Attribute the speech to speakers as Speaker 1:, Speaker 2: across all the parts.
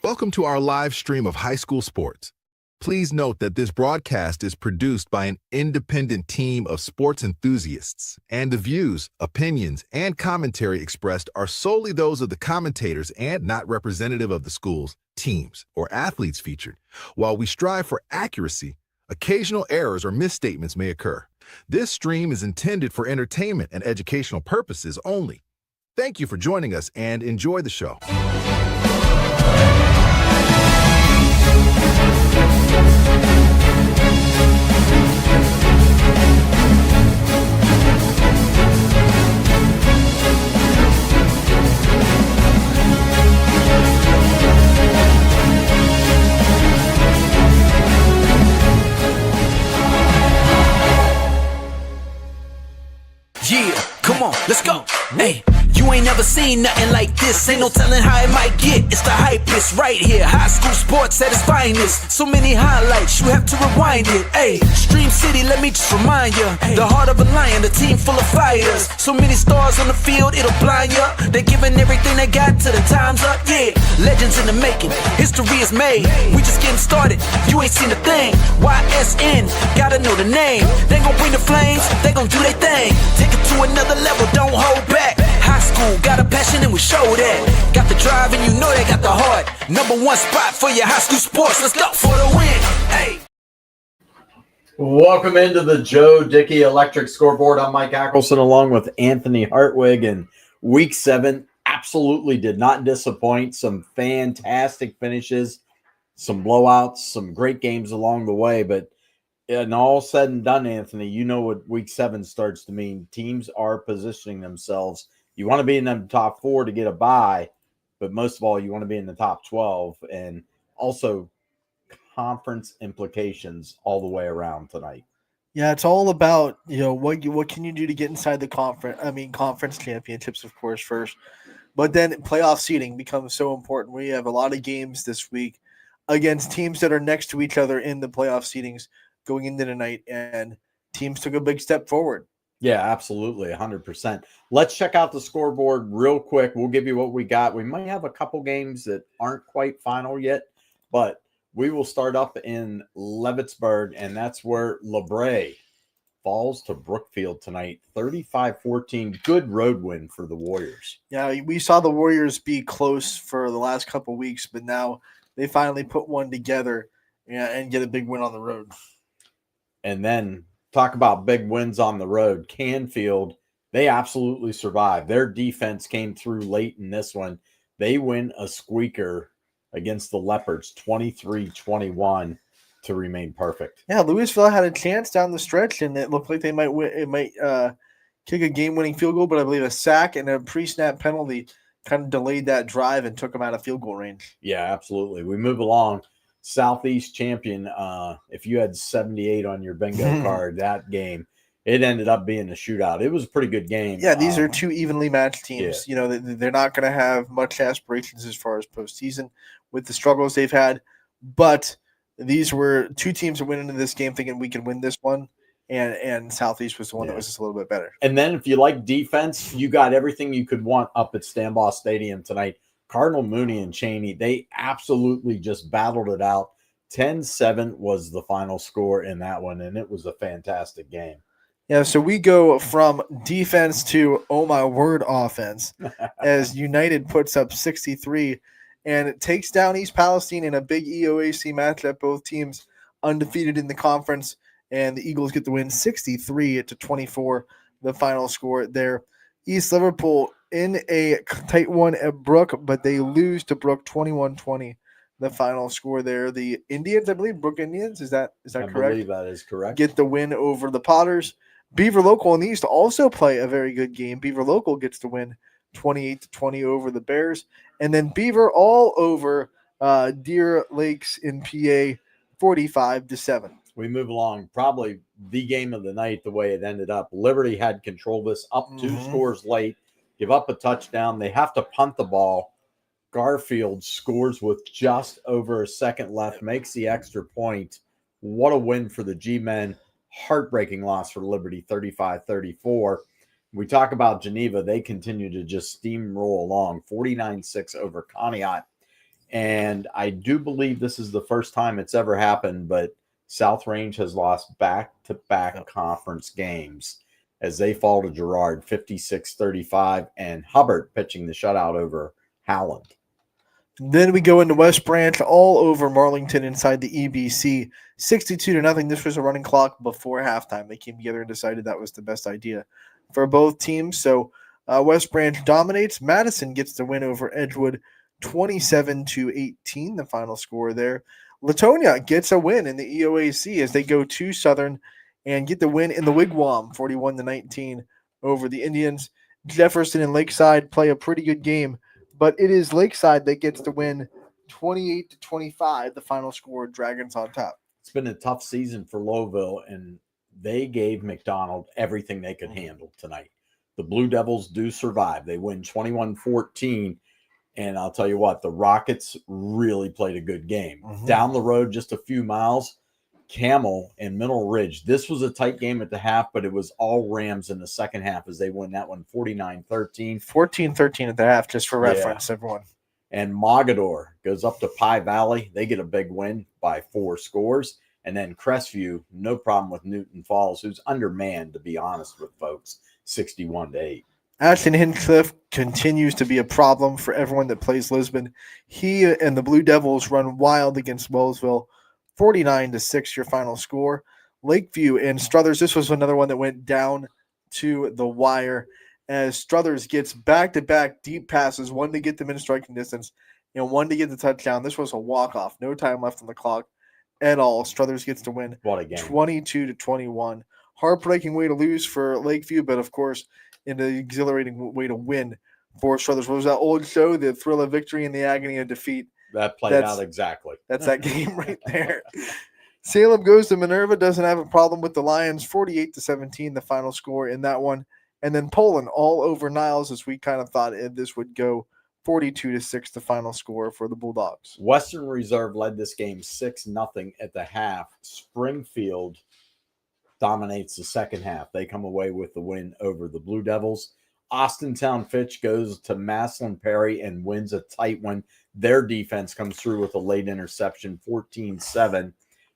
Speaker 1: Welcome to our live stream of high school sports. Please note that this broadcast is produced by an independent team of sports enthusiasts, and the views, opinions, and commentary expressed are solely those of the commentators and not representative of the schools, teams, or athletes featured. While we strive for accuracy, occasional errors or misstatements may occur. This stream is intended for entertainment and educational purposes only. Thank you for joining us and enjoy the show.
Speaker 2: Yeah, come on, let's go. Hey, you ain't never seen nothing like this. Ain't no telling how it might get. It's the hypest right here. High school sports at its finest. So many highlights, you have to rewind it. Hey, Stream City, let me just remind ya. The heart of a lion, the team full of fighters. So many stars on the field, it'll blind ya. They're giving everything they got till the time's up. Yeah, legends in the making. History is made. We just getting started. You ain't seen a thing. YSN, gotta know the name. They gon' bring the flames. They gon' do their thing. Take it to another level, don't hold back. High school, got a passion and we show that. Got the drive and you know they got the heart. Number one spot for your high school sports. Let's go for the win. Hey.
Speaker 3: Welcome into the Joe Dickey Electric Scoreboard. I'm Mike Ackelson along with Anthony Hartwig. And week 7 absolutely did not disappoint. Some fantastic finishes, some blowouts, some great games along the way. But and all said and done, Anthony, you know what week 7 starts to mean. Teams are positioning themselves. You want to be in the top 4 to get a bye, but most of all, you want to be in the top 12, and also conference implications all the way around tonight.
Speaker 4: Yeah, it's all about, what can you do to get inside the conference championships, of course, first. But then playoff seeding becomes so important. We have a lot of games this week against teams that are next to each other in the playoff seedings going into the night, and teams took a big step forward.
Speaker 3: Yeah, absolutely, 100%. Let's check out the scoreboard real quick. We'll give you what we got. We might have a couple games that aren't quite final yet, but we will start up in Leavittsburg, and that's where LeBray falls to Brookfield tonight, 35-14. Good road win for the Warriors.
Speaker 4: Yeah, we saw the Warriors be close for the last couple weeks, but now they finally put one together and get a big win on the road.
Speaker 3: And then talk about big wins on the road. Canfield, they absolutely survived. Their defense came through late in this one. They win a squeaker against the Leopards, 23-21 to remain perfect.
Speaker 4: Yeah, Louisville had a chance down the stretch, and it looked like they might win. It might kick a game-winning field goal, but I believe a sack and a pre-snap penalty kind of delayed that drive and took them out of field goal range.
Speaker 3: Yeah, absolutely. We move along. Southeast champion, if you had 78 on your bingo card that game, it ended up being a shootout. It was a pretty good game.
Speaker 4: Yeah, these are two evenly matched teams.
Speaker 3: Yeah.
Speaker 4: They're not going to have much aspirations as far as postseason with the struggles they've had, but these were two teams that went into this game thinking we can win this one, and Southeast was the one that was just a little bit better.
Speaker 3: And then if you like defense, you got everything you could want up at Stambaugh Stadium tonight. Cardinal Mooney and Cheney, they absolutely just battled it out. 10-7 was the final score in that one, and it was a fantastic game.
Speaker 4: Yeah, so we go from defense to, oh my word, offense, as United puts up 63, and it takes down East Palestine in a big EOAC matchup. Both teams undefeated in the conference, and the Eagles get the win 63-24, the final score there. East Liverpool in a tight one at Brook, but they lose to Brook 21-20, the final score there. The Indians, I believe, Brook Indians, is that correct?
Speaker 3: I believe that is correct.
Speaker 4: Get the win over the Potters. Beaver Local and the East also play a very good game. Beaver Local gets the win 28-20 over the Bears. And then Beaver all over Deer Lakes in PA 45-7.
Speaker 3: We move along. Probably the game of the night, the way it ended up. Liberty had control of this up 2 scores late, give up a touchdown. They have to punt the ball. Garfield scores with just over a second left, makes the extra point. What a win for the G-men. Heartbreaking loss for Liberty, 35-34. We talk about Geneva. They continue to just steamroll along, 49-6 over Conneaut. And I do believe this is the first time it's ever happened, but South Range has lost back-to-back conference games as they fall to Girard 56-35 and Hubbard pitching the shutout over Howland.
Speaker 4: Then we go into West Branch all over Marlington inside the EBC, 62-0. This was a running clock before halftime. They came together and decided that was the best idea for both teams. So West Branch dominates. Madison gets the win over Edgewood, 27-18. The final score there. Latonia gets a win in the EOAC as they go to Southern and get the win in the Wigwam, 41-19 over the Indians. Jefferson and Lakeside play a pretty good game, but it is Lakeside that gets the win, 28-25. The final score, Dragons on top.
Speaker 3: It's been a tough season for Lowville, and they gave McDonald everything they could handle tonight. The Blue Devils do survive. They win 21-14. And I'll tell you what, the Rockets really played a good game. Down the road just a few miles, Camel and Mineral Ridge. This was a tight game at the half, but it was all Rams in the second half as they win that one 49-13.
Speaker 4: 14-13 at the half, just for reference, everyone.
Speaker 3: And Mogador goes up to Pie Valley. They get a big win by 4 scores. And then Crestview, no problem with Newton Falls, who's undermanned, to be honest with folks, 61-8.
Speaker 4: Ashton Hinchcliffe continues to be a problem for everyone that plays Lisbon. He and the Blue Devils run wild against Wellsville, 49-6 your final score. Lakeview and Struthers, this was another one that went down to the wire as Struthers gets back-to-back deep passes, one to get them in striking distance and one to get the touchdown. This was a walk-off. No time left on the clock at all. Struthers gets to win 22-21. Heartbreaking way to lose for Lakeview, but of course, in an exhilarating way to win for Struthers. What was that old show, The Thrill of Victory and the Agony of Defeat?
Speaker 3: That played out exactly.
Speaker 4: That's that game right there. Salem goes to Minerva, doesn't have a problem with the Lions, 48-17, the final score in that one. And then Poland all over Niles, as we kind of thought this would go, 42-6, the final score for the Bulldogs.
Speaker 3: Western Reserve led this game 6-0 at the half. Springfield dominates the second half. They come away with the win over the Blue Devils. Austintown Fitch goes to Maslin Perry and wins a tight one. Their defense comes through with a late interception, 14-7.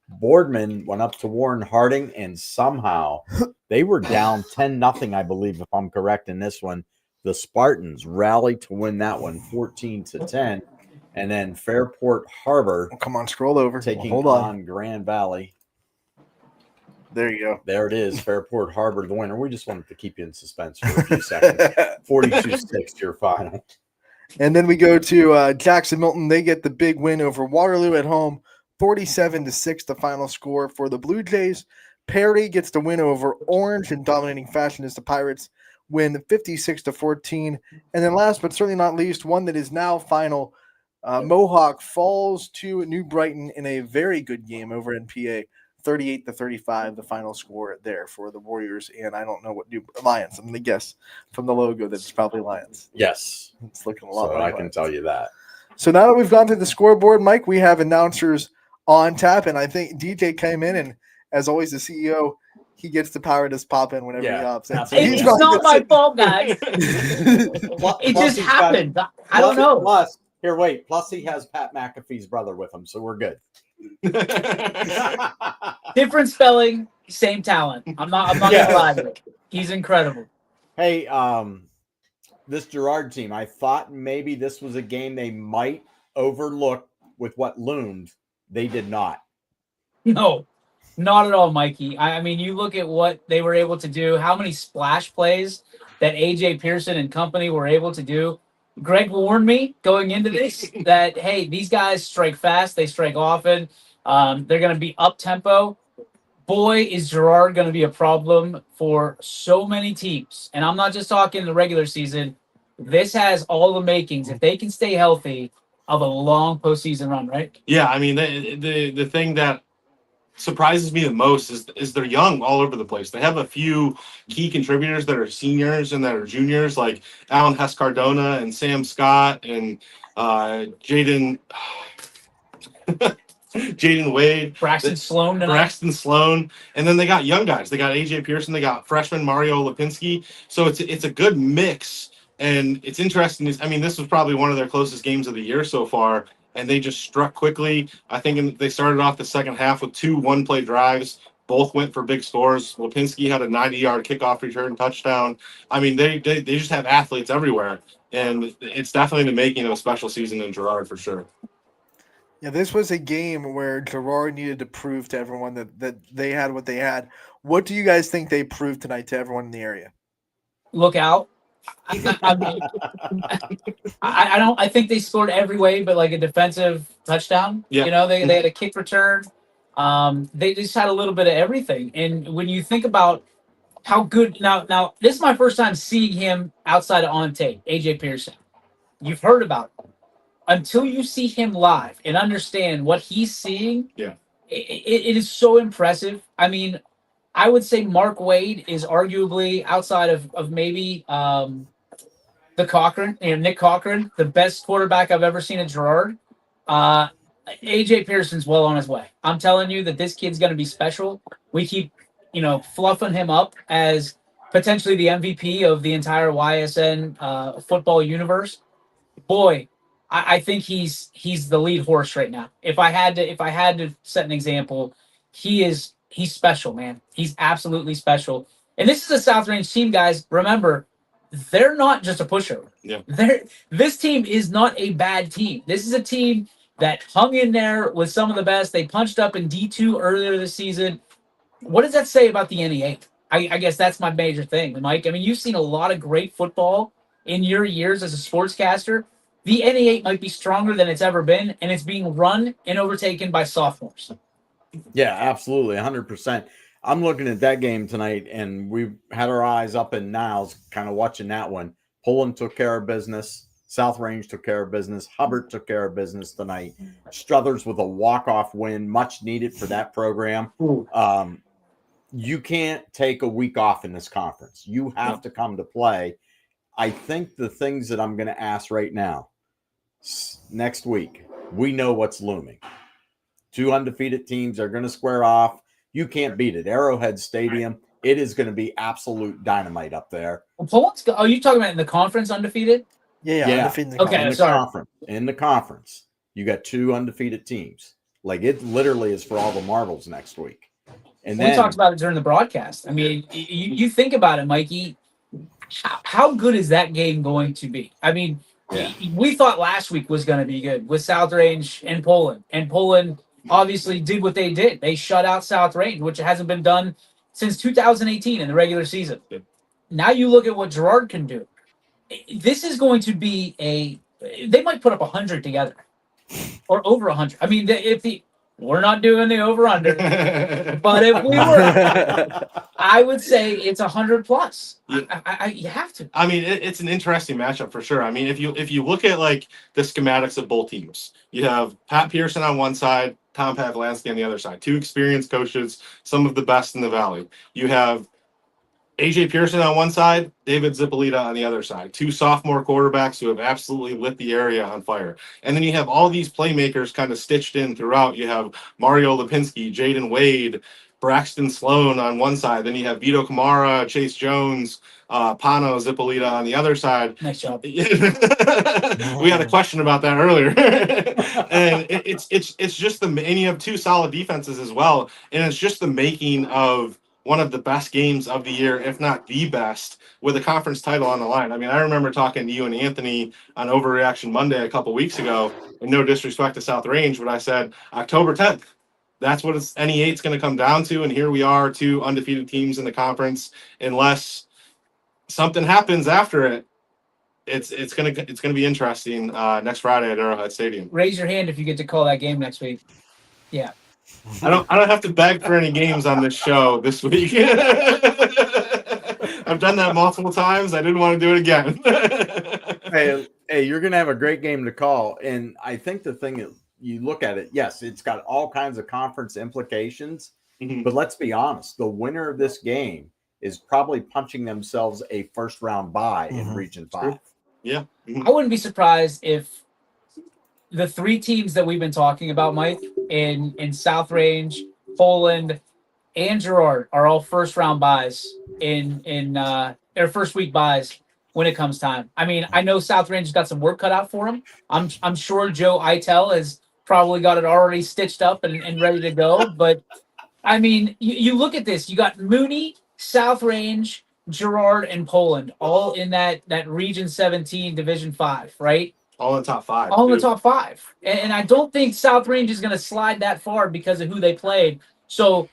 Speaker 3: Boardman went up to Warren Harding, and somehow they were down 10-0, I believe, if I'm correct in this one. The Spartans rallied to win that one, 14-10. And then Fairport Harbor,
Speaker 4: come on, scroll over,
Speaker 3: taking on Grand Valley.
Speaker 4: There you go.
Speaker 3: There it is. Fairport Harbor, the winner. We just wanted to keep you in suspense for a few seconds. 42-6 your final.
Speaker 4: And then we go to Jackson Milton. They get the big win over Waterloo at home, 47-6, the final score for the Blue Jays. Perry gets the win over Orange in dominating fashion as the Pirates win 56-14. And then last but certainly not least, one that is now final, Mohawk falls to New Brighton in a very good game over NPA. 38-35, the final score there for the Warriors. And I don't know what new Lions. I'm going to guess from the logo that it's probably Lions.
Speaker 3: Yes.
Speaker 4: It's looking a lot
Speaker 3: like
Speaker 4: like
Speaker 3: I can
Speaker 4: Lions.
Speaker 3: tell you that.
Speaker 4: So now that we've gone through the scoreboard, Mike, we have announcers on tap. And I think DJ came in, and as always, the CEO, he gets the power to just pop in whenever he opts in. So
Speaker 5: It's not my fault, guys. It just happened. I don't know.
Speaker 3: Plus he has Pat McAfee's brother with him, so we're good.
Speaker 5: Different spelling, same talent. I'm not gonna lie to it. He's incredible.
Speaker 3: Hey, this Girard team, I thought maybe this was a game they might overlook with what loomed. They did not.
Speaker 5: No, not at all, Mikey. I mean, you look at what they were able to do, how many splash plays that AJ Pearson and company were able to do. Greg warned me going into this that, hey, these guys strike fast. They strike often. They're going to be up-tempo. Boy, is Girard going to be a problem for so many teams. And I'm not just talking the regular season. This has all the makings, if they can stay healthy, of a long postseason run, right?
Speaker 6: Yeah, I mean, the thing that surprises me the most is they're young all over the place. They have a few key contributors that are seniors and that are juniors, like Alan Hess-Cardona and Sam Scott and Jaden Wade.
Speaker 5: Braxton Sloan.
Speaker 6: And then they got young guys. They got AJ Pearson. They got freshman Mario Lipinski. So it's a good mix. And it's interesting. I mean, this was probably one of their closest games of the year so far. and they just struck quickly. I think they started off the second half with 2 one-play drives. Both went for big scores. Lipinski had a 90-yard kickoff return touchdown. I mean, they just have athletes everywhere, and it's definitely the making of a special season in Girard for sure.
Speaker 4: Yeah, this was a game where Girard needed to prove to everyone that they had what they had. What do you guys think they proved tonight to everyone in the area?
Speaker 5: Look out. I don't. I think they scored every way, but like a defensive touchdown.
Speaker 6: Yeah.
Speaker 5: You know, they had a kick return. They just had a little bit of everything. And when you think about how good now this is my first time seeing him outside of on tape, AJ Pearson. You've heard about him. Until you see him live and understand what he's seeing,
Speaker 6: Yeah,
Speaker 5: it is so impressive. I mean, I would say Mark Wade is arguably outside of maybe the Cochran, Nick Cochran, the best quarterback I've ever seen at Girard. AJ Pearson's well on his way. I'm telling you that this kid's going to be special. We keep, fluffing him up as potentially the MVP of the entire YSN football universe. Boy, I think he's the lead horse right now. If I had to set an example, he's special, man. He's absolutely special. And this is a South Range team, guys. Remember, they're not just a pushover.
Speaker 6: Yeah.
Speaker 5: This team is not a bad team. This is a team that hung in there with some of the best. They punched up in D2 earlier this season. What does that say about the NE8? I guess that's my major thing, Mike. I mean, you've seen a lot of great football in your years as a sportscaster. The NE8 might be stronger than it's ever been, and it's being run and overtaken by sophomores.
Speaker 3: Yeah, absolutely, 100%. I'm looking at that game tonight, and we've had our eyes up in Niles, kind of watching that one. Poland took care of business. South Range took care of business. Hubbard took care of business tonight. Struthers with a walk-off win, much needed for that program. You can't take a week off in this conference. You have to come to play. I think the things that I'm going to ask right now, next week, we know what's looming. 2 undefeated teams are going to square off. You can't beat it. Arrowhead Stadium, it is going to be absolute dynamite up there.
Speaker 5: Are you talking about in the conference undefeated?
Speaker 4: Yeah. Undefeated
Speaker 3: In the conference, you got 2 undefeated teams. Like, it literally is for all the marbles next week. And
Speaker 5: we talked about it during the broadcast. I mean, you think about it, Mikey. How good is that game going to be? I mean, we thought last week was going to be good with South Range and Poland. And Poland obviously did what they did. They shut out South Range, which hasn't been done since 2018 in the regular season. Now you look at what Girard can do. This is going to be they might put up 100 together or over 100. I mean, we're not doing the over-under, but if we were, I would say it's 100 plus. You have to.
Speaker 6: I mean, it's an interesting matchup for sure. I mean, if you look at like the schematics of both teams, you have Pat Pearson on one side, Tom Pavlansky on the other side. 2 experienced coaches, some of the best in the Valley. You have AJ Pearson on one side, David Zippolita on the other side. 2 sophomore quarterbacks who have absolutely lit the area on fire. And then you have all these playmakers kind of stitched in throughout. You have Mario Lipinski, Jaden Wade, Braxton Sloan on one side. Then you have Vito Kamara, Chase Jones, Pano Zippolita on the other side.
Speaker 5: Nice job.
Speaker 6: We had a question about that earlier. And it's just and you have 2 solid defenses as well. And it's just the making of one of the best games of the year, if not the best, with a conference title on the line. I mean, I remember talking to you and Anthony on Overreaction Monday a couple weeks ago, and no disrespect to South Range, but I said October 10th. That's what NE8 is going to come down to, and here we are, 2 undefeated teams in the conference. Unless something happens after it, it's gonna be interesting next Friday at Arrowhead Stadium.
Speaker 5: Raise your hand if you get to call that game next week. Yeah.
Speaker 6: I don't have to beg for any games on this show this week. I've done that multiple times. I didn't want to do it again.
Speaker 3: Hey, you're going to have a great game to call. And I think the thing is, you look at it, yes, it's got all kinds of conference implications. Mm-hmm. But let's be honest, the winner of this game is probably punching themselves a first-round bye in Region 5.
Speaker 6: Yeah. Mm-hmm.
Speaker 5: I wouldn't be surprised if the 3 teams that we've been talking about, Mike, in South Range, Poland, and Girard are all first-round buys or first-week buys when it comes time. I mean, I know South Range has got some work cut out for him. I'm sure Joe Itel has probably got it already stitched up and ready to go. But I mean, you look at this. You got Mooney, South Range, Girard, and Poland all in that Region 17, Division 5, right?
Speaker 6: All in the top five.
Speaker 5: All in the
Speaker 6: too.
Speaker 5: top 5. And I don't think South Range is going to slide that far because of who they played. So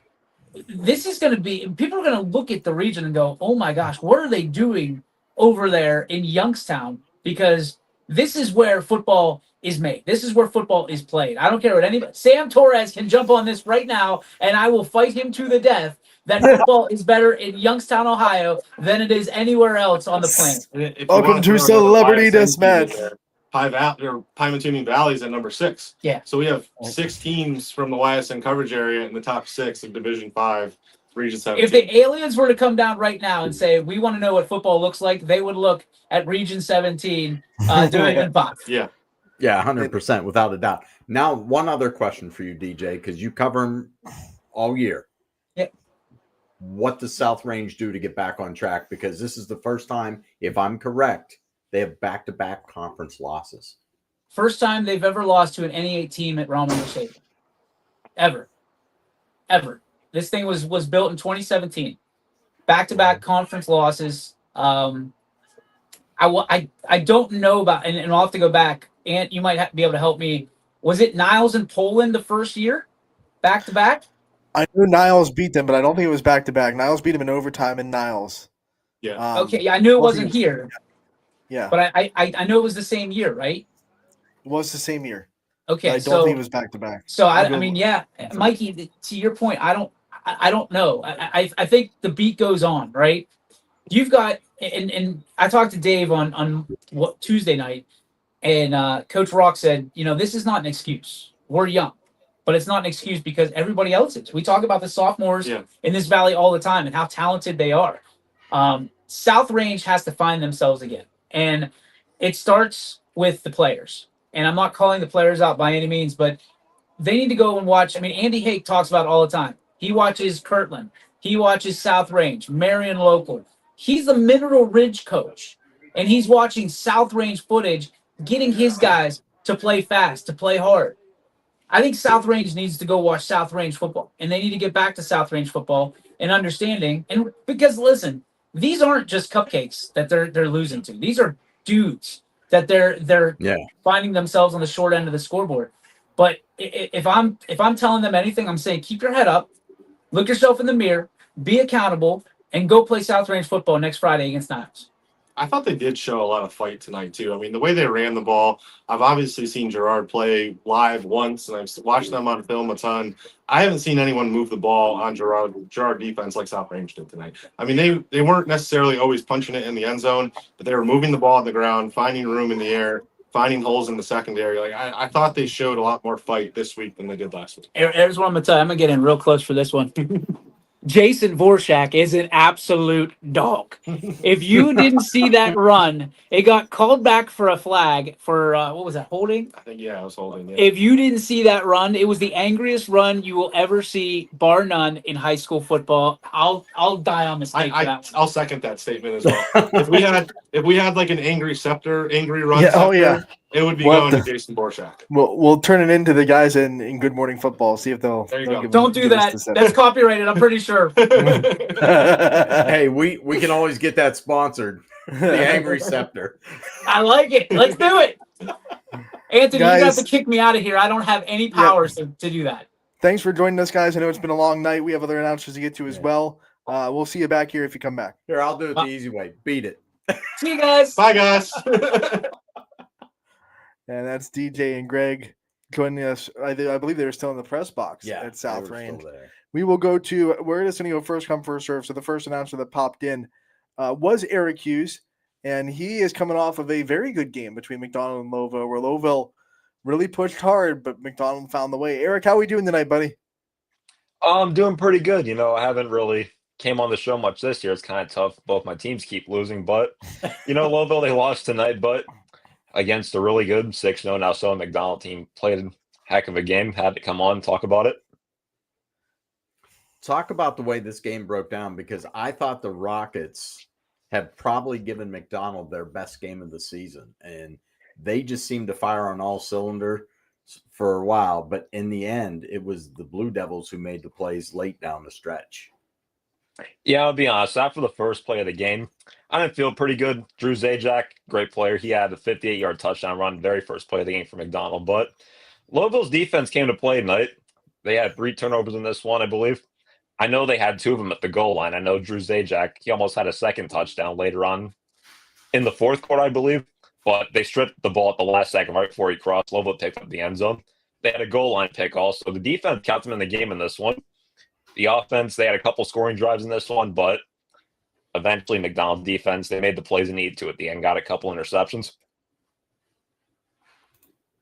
Speaker 5: this is going to be, people are going to look at the region and go, oh my gosh, what are they doing over there in Youngstown? Because this is where football is made. This is where football is played. I don't care what anybody, Sam Torres can jump on this right now and I will fight him to the death that football is better in Youngstown, Ohio than it is anywhere else on the planet.
Speaker 6: If you
Speaker 4: Welcome
Speaker 6: want
Speaker 4: to
Speaker 6: throw another
Speaker 4: Celebrity
Speaker 6: YSN team in
Speaker 4: Deathmatch.
Speaker 6: there, Pymatuning Valley's at number 6.
Speaker 5: Yeah.
Speaker 6: So we have 6 teams from the YSN coverage area in the top 6 of Division 5, Region 17.
Speaker 5: If the aliens were to come down right now and say, we want to know what football looks like, they would look at Region 17, Division 5.
Speaker 6: Yeah.
Speaker 3: Yeah, 100%, without a doubt. Now, one other question for you, DJ, because you cover them all year.
Speaker 5: Yep.
Speaker 3: What does South Range do to get back on track? Because this is the first time, if I'm correct, they have back-to-back conference losses.
Speaker 5: First time they've ever lost to an NE8 team at Romano Stadium. Ever. This thing was built in 2017. Back-to-back conference losses. I don't know about, and I'll have to go back. And you might be able to help me. Was it Niles and Poland the first year? Back-to-back?
Speaker 4: I knew Niles beat them, but I don't think it was back to back. Niles beat them in overtime in Niles.
Speaker 6: Yeah.
Speaker 5: Okay, yeah, I knew it wasn't here.
Speaker 4: Yeah,
Speaker 5: But I know it was the same year, right?
Speaker 4: it was the same year.
Speaker 5: Okay,
Speaker 4: I don't think it was back to back.
Speaker 5: So I mean, yeah, Mikey. To your point, I don't know. I think the beat goes on, right? You've got, and I talked to Dave on what Tuesday night, and Coach Rock said, this is not an excuse. We're young, but it's not an excuse because everybody else is. We talk about the sophomores in this valley all the time and how talented they are. South Range has to find themselves again, and it starts with the players. And I'm not calling the players out by any means, but they need to go and watch. I mean, Andy Hake talks about it all the time. He watches Kirtland. He watches South Range, Marion Local. He's the Mineral Ridge coach, and he's watching South Range footage, getting his guys to play fast, to play hard. I think South Range needs to go watch South Range football, and they need to get back to South Range football and understanding. And because, listen, these aren't just cupcakes that they're losing to. These are dudes that they're finding themselves on the short end of the scoreboard. But if I'm telling them anything, I'm saying keep your head up, look yourself in the mirror, be accountable, and go play South Range football next Friday against Niles.
Speaker 6: I thought they did show a lot of fight tonight, too. I mean, the way they ran the ball, I've obviously seen Girard play live once, and I've watched them on film a ton. I haven't seen anyone move the ball on Girard defense like South Range did tonight. I mean, they weren't necessarily always punching it in the end zone, but they were moving the ball on the ground, finding room in the air, finding holes in the secondary. Like I thought they showed a lot more fight this week than they did last week.
Speaker 5: Here's what I'm going to tell you. I'm going to get in real close for this one. Jason Vorshak is an absolute dog. If you didn't see that run, it got called back for a flag for, what was that, holding?
Speaker 6: I think, I was holding. Yeah.
Speaker 5: If you didn't see that run, it was the angriest run you will ever see, bar none, in high school football. I'll die on the stake for that one.
Speaker 6: I'll second that statement as well. if we had like an angry run scepter, it would be going to Jason Borshak.
Speaker 4: We'll turn it into the guys in Good Morning Football. See if they'll.
Speaker 6: There you go.
Speaker 5: Don't do that. That's copyrighted. I'm pretty sure.
Speaker 3: Hey, we can always get that sponsored. The Angry Scepter.
Speaker 5: I like it. Let's do it. Anthony,
Speaker 4: Guys,
Speaker 5: you have to kick me out of here. I don't have any powers to do that.
Speaker 4: Thanks for joining us, guys. I know it's been a long night. We have other announcers to get to as well. We'll see you back here if you come back.
Speaker 3: Here, I'll do it the easy way. Beat it.
Speaker 5: See you guys.
Speaker 6: Bye, guys.
Speaker 4: And that's DJ and Greg joining us. I believe they were still in the press box at South Range. We will go to where it is going to go first come, first serve. So the first announcer that popped in was Eric Hughes, and he is coming off of a very good game between McDonald and Lowville, where Lowville really pushed hard, but McDonald found the way. Eric, how are we doing tonight, buddy?
Speaker 7: I'm doing pretty good. I haven't really came on the show much this year. It's kind of tough. Both my teams keep losing, but Lowville, they lost tonight, but against a really good 6-0 now Southern McDonald team, played a heck of a game. Had to come on and talk about it.
Speaker 3: Talk about the way this game broke down, because I thought the Rockets have probably given McDonald their best game of the season. And they just seemed to fire on all cylinder for a while. But in the end, it was the Blue Devils who made the plays late down the stretch.
Speaker 7: Yeah, I'll be honest. After the first play of the game, I didn't feel pretty good. Drew Zajac, great player. He had a 58-yard touchdown run, very first play of the game for McDonald. But Louisville's defense came to play tonight. They had 3 turnovers in this one, I believe. I know they had 2 of them at the goal line. I know Drew Zajac, he almost had a second touchdown later on in the fourth quarter, I believe. But they stripped the ball at the last second right before he crossed. Louisville picked up the end zone. They had a goal line pick also. The defense kept them in the game in this one. The offense, they had a couple scoring drives in this one, but eventually McDonald's defense, they made the plays they needed to at the end, got a couple interceptions.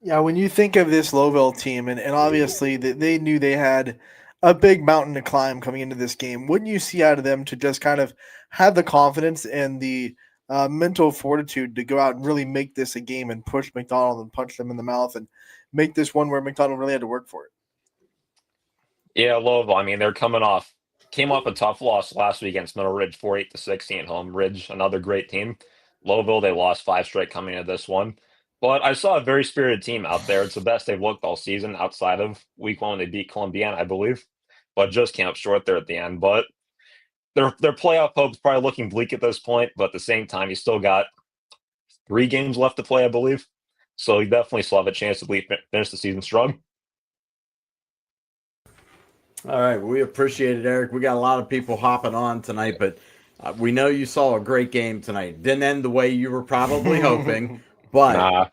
Speaker 4: Yeah, when you think of this Louisville team, and obviously they knew they had a big mountain to climb coming into this game, wouldn't you see out of them to just kind of have the confidence and the mental fortitude to go out and really make this a game and push McDonald and punch them in the mouth and make this one where McDonald really had to work for it?
Speaker 7: Yeah, Louisville, I mean, came off a tough loss last week against Middle Ridge, 48-16 at home. Ridge, another great team. Louisville, they lost 5 straight coming into this one. But I saw a very spirited team out there. It's the best they've looked all season outside of week 1 when they beat Columbiana, I believe. But just came up short there at the end. But their playoff hopes probably looking bleak at this point. But at the same time, you still got 3 games left to play, I believe. So you definitely still have a chance to finish the season strong.
Speaker 3: All right. We appreciate it, Eric. We got a lot of people hopping on tonight, but we know you saw a great game tonight. Didn't end the way you were probably hoping, but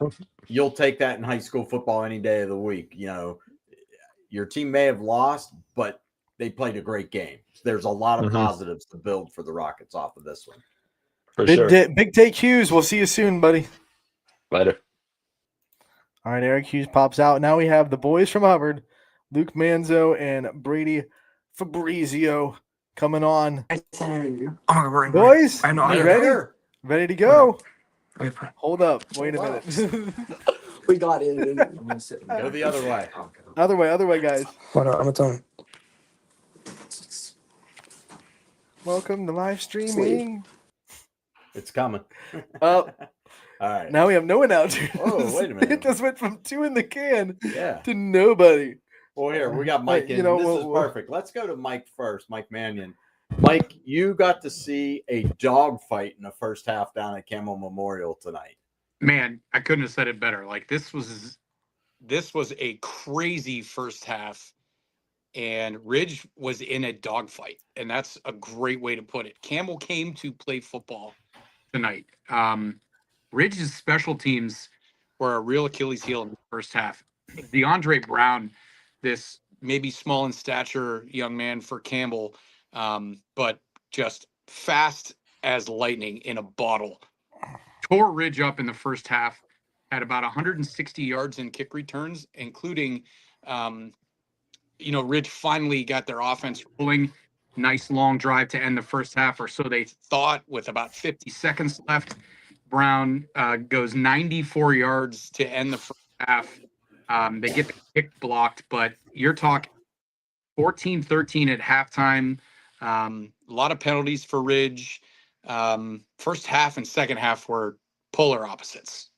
Speaker 3: you'll take that in high school football any day of the week. You know, your team may have lost, but they played a great game. There's a lot of positives to build for the Rockets off of this one.
Speaker 7: For sure.
Speaker 4: Big Take Hughes. We'll see you soon, buddy.
Speaker 7: Later.
Speaker 4: All right, Eric Hughes pops out. Now we have the boys from Hubbard, Luke Manzo and Brady Fabrizio coming on. Boys,
Speaker 8: I know.
Speaker 4: you ready? Ready to go? Hold up. Wait a minute.
Speaker 8: We got it.
Speaker 3: Go the other way.
Speaker 4: Other way, guys.
Speaker 8: Hold on, I'm gonna tell him.
Speaker 4: Welcome to live streaming.
Speaker 3: It's coming.
Speaker 4: All
Speaker 3: right.
Speaker 4: Now we have no announcers.
Speaker 3: Oh, wait a minute.
Speaker 4: It just went from 2 in the can
Speaker 3: to
Speaker 4: nobody.
Speaker 3: Well, here, we got Mike in.
Speaker 4: You know,
Speaker 3: this is perfect. Let's go to Mike first, Mike Mannion. Mike, you got to see a dogfight in the first half down at Camel Memorial tonight.
Speaker 9: Man, I couldn't have said it better. Like this was a crazy first half, and Ridge was in a dogfight, and that's a great way to put it. Campbell came to play football tonight. Ridge's special teams were a real Achilles heel in the first half. DeAndre Brown, this maybe small in stature young man for Campbell, but just fast as lightning in a bottle. Tore Ridge up in the first half, had about 160 yards in kick returns, including, Ridge finally got their offense rolling. Nice long drive to end the first half, or so they thought, with about 50 seconds left. Brown goes 94 yards to end the first half. They get the kick blocked, but you're talking 14-13 at halftime. A lot of penalties for Ridge. First half and second half were polar opposites.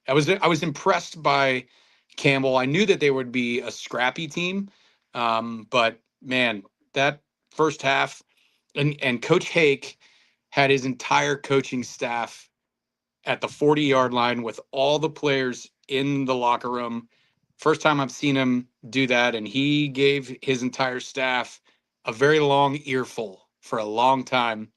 Speaker 9: I was impressed by Campbell. I knew that they would be a scrappy team, but man, that first half and Coach Hake had his entire coaching staff at the 40-yard line with all the players in the locker room. First time I've seen him do that, and he gave his entire staff a very long earful for a long time.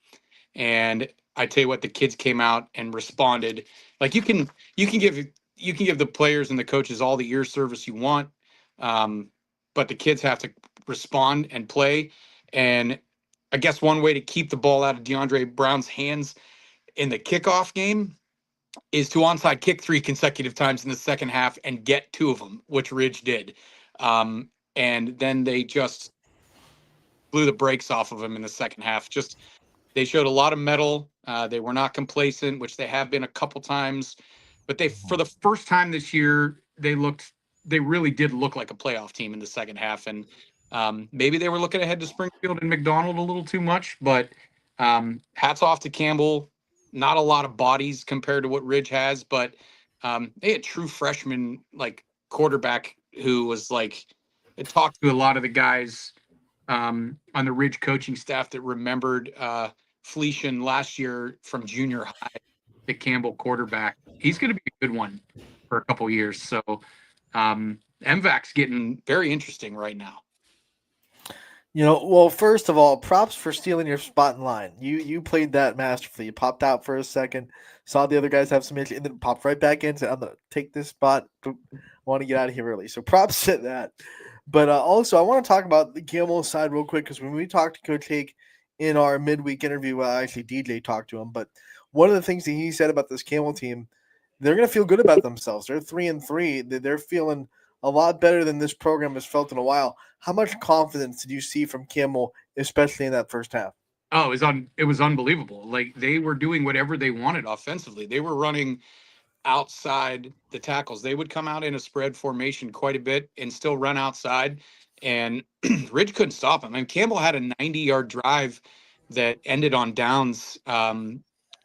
Speaker 9: And I tell you what, the kids came out and responded. Like you can give the players and the coaches all the ear service you want, but the kids have to respond and play. And I guess one way to keep the ball out of DeAndre Brown's hands in the kickoff game is to onside kick 3 consecutive times in the second half and get 2 of them, which Ridge did. And then they just blew the brakes off of him in the second half. They showed a lot of mettle. They were not complacent, which they have been a couple times. But for the first time this year, they really did look like a playoff team in the second half. And maybe they were looking ahead to Springfield and McDonald a little too much, but Hats off to Campbell. Not a lot of bodies compared to what Ridge has, but they had true freshman like quarterback who was like, it talked to a lot of the guys on the Ridge coaching staff that remembered Felician last year from junior high, the Campbell quarterback. He's going to be a good one for a couple years. So MVAC's getting very interesting right now.
Speaker 4: Well, first of all, props for stealing your spot in line. You played that masterfully. You popped out for a second, saw the other guys have some issue, and then popped right back in. Said, "I'm gonna take this spot. I want to get out of here early." So props to that. But also, I want to talk about the Campbell side real quick because when we talked to Coach Hake in our midweek interview, actually DJ talked to him. But one of the things that he said about this Campbell team, they're going to feel good about themselves. They're 3-3. They're feeling a lot better than this program has felt in a while. How much confidence did you see from Campbell, especially in that first half?
Speaker 9: Oh, it was unbelievable. Like they were doing whatever they wanted offensively. They were running outside the tackles. They would come out in a spread formation quite a bit and still run outside. And Ridge couldn't stop him. And Campbell had a 90-yard drive that ended on downs. And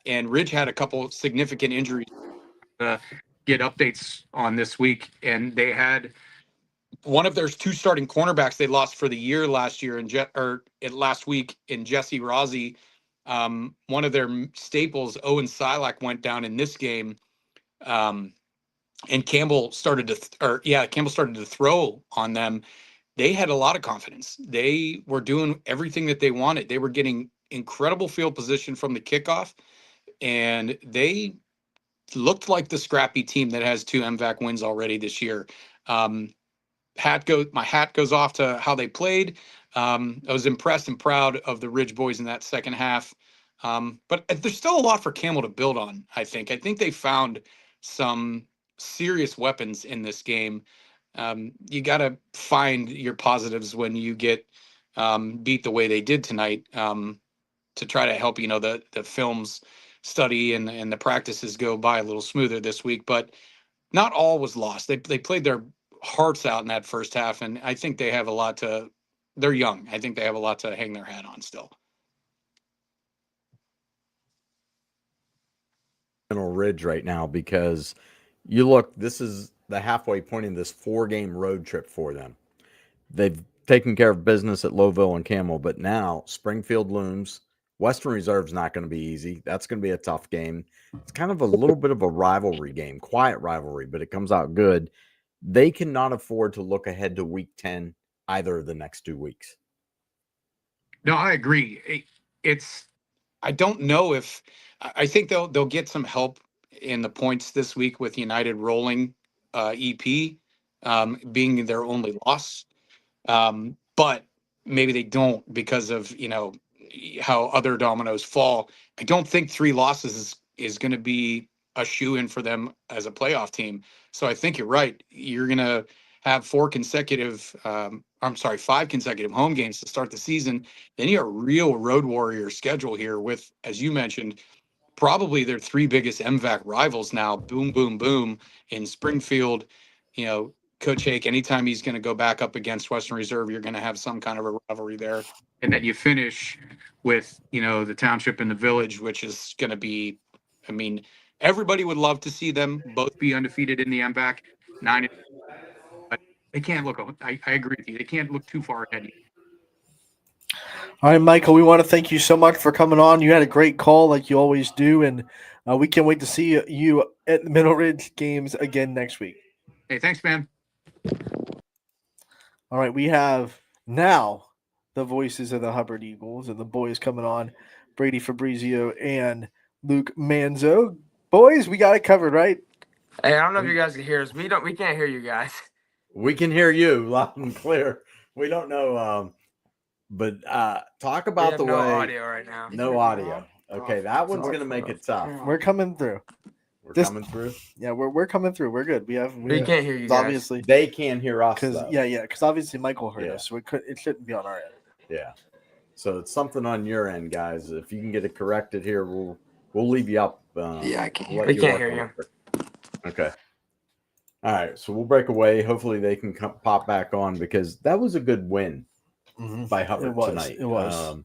Speaker 9: Ridge had a couple of significant injuries to get updates on this week. And they had one of their two starting cornerbacks they lost for the year last year last week in Jesse Rossi. One of their staples, Owen Silak, went down in this game. And Campbell started to throw on them. They had a lot of confidence. They were doing everything that they wanted. They were getting incredible field position from the kickoff, and they looked like the scrappy team that has 2 MVAC wins already this year. My hat goes off to how they played. I was impressed and proud of the Ridge boys in that second half. But there's still a lot for Campbell to build on, I think. I think they found some serious weapons in this game. You got to find your positives when you get beat the way they did tonight, to try to help, the films study and the practices go by a little smoother this week. But not all was lost. They played their hearts out in that first half, and I think they have a lot to – they're young. I think they have a lot to hang their hat on still.
Speaker 3: Ridge right now, because you look, this is the halfway point in this 4-game road trip for them. They've taken care of business at Lowville and Campbell, but now Springfield looms. Western Reserve's not going to be easy. That's going to be a tough game. It's kind of a little bit of a rivalry game, quiet rivalry, but it comes out good. They cannot afford to look ahead to week 10 either of the next 2 weeks.
Speaker 9: No, I agree. I don't know if I think they'll get some help in the points this week with United rolling EP being their only loss. But maybe they don't because of, how other dominoes fall. I don't think 3 losses is going to be a shoe-in for them as a playoff team. So I think you're right. You're going to have 5 consecutive home games to start the season. Then you have a real road warrior schedule here with, as you mentioned, probably their 3 biggest MVAC rivals now. Boom, boom, boom in Springfield. Coach Hake, anytime he's going to go back up against Western Reserve, you're going to have some kind of a rivalry there. And then you finish with, the Township and the Village, which is going to be, everybody would love to see them both be undefeated in the MVAC. 9, but they can't look, I agree with you. They can't look too far ahead.
Speaker 4: All right, Michael, we want to thank you so much for coming on. You had a great call like you always do, and we can't wait to see you at the Middle Ridge games again next week.
Speaker 9: Hey, thanks, man.
Speaker 4: All right, we have now the voices of the Hubbard Eagles and the boys coming on, Brady Fabrizio and Luke Manzo. Boys, we got it covered, right?
Speaker 8: Hey, I don't know if you guys can hear us. We can't hear you guys.
Speaker 3: We can hear you loud and clear. We don't know, but talk about the way.
Speaker 8: No audio right now.
Speaker 3: No audio. Okay, that one's going to make it tough.
Speaker 4: We're coming through.
Speaker 3: Coming through.
Speaker 4: Yeah, we're coming through. We're good. We
Speaker 8: can't hear you guys.
Speaker 4: Obviously,
Speaker 3: they can't hear us.
Speaker 4: Because obviously Michael heard us, so it shouldn't be on our end.
Speaker 3: Yeah. So it's something on your end, guys. If you can get it corrected here, we'll leave you up.
Speaker 8: I can't. We can't hear you.
Speaker 3: Okay. All right. So we'll break away. Hopefully they can pop back on because that was a good win by Hubbard tonight.
Speaker 4: It was.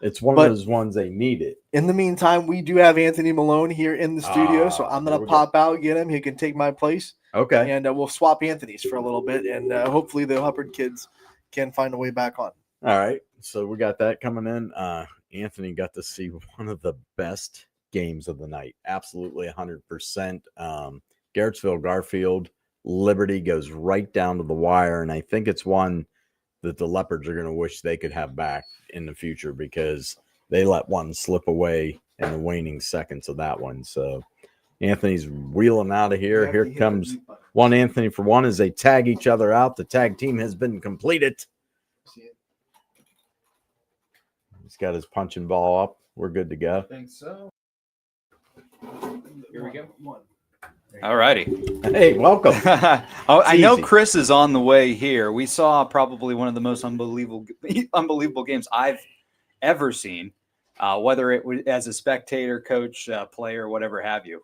Speaker 3: It's one
Speaker 4: But-
Speaker 3: of those ones they need it.
Speaker 4: In the meantime, we do have Anthony Malone here in the studio, so I'm
Speaker 3: here
Speaker 4: going
Speaker 3: we
Speaker 4: to
Speaker 3: go.
Speaker 4: pop out, get him. He can take my place,
Speaker 3: Okay.
Speaker 4: and we'll swap Anthony's for a little bit, and hopefully the Hubbard kids can find a way back on.
Speaker 3: All right. So we got that coming in. Anthony got to see one of the best games of the night. Absolutely 100%. Garrettsville, Garfield, Liberty goes right down to the wire. And I think it's one that the Leopards are going to wish they could have back in the future because they let one slip away in the waning seconds of that one. So Anthony's wheeling out of here. Here comes one Anthony for one as they tag each other out. The tag team has been completed. He's got his punching ball up. We're good to go.
Speaker 4: I think so.
Speaker 10: Here we go. All righty.
Speaker 3: Hey, welcome.
Speaker 10: I know
Speaker 3: easy.
Speaker 10: Chris is on the way here. We saw probably one of the most unbelievable games I've ever seen, whether it was as a spectator, coach, player, whatever have you.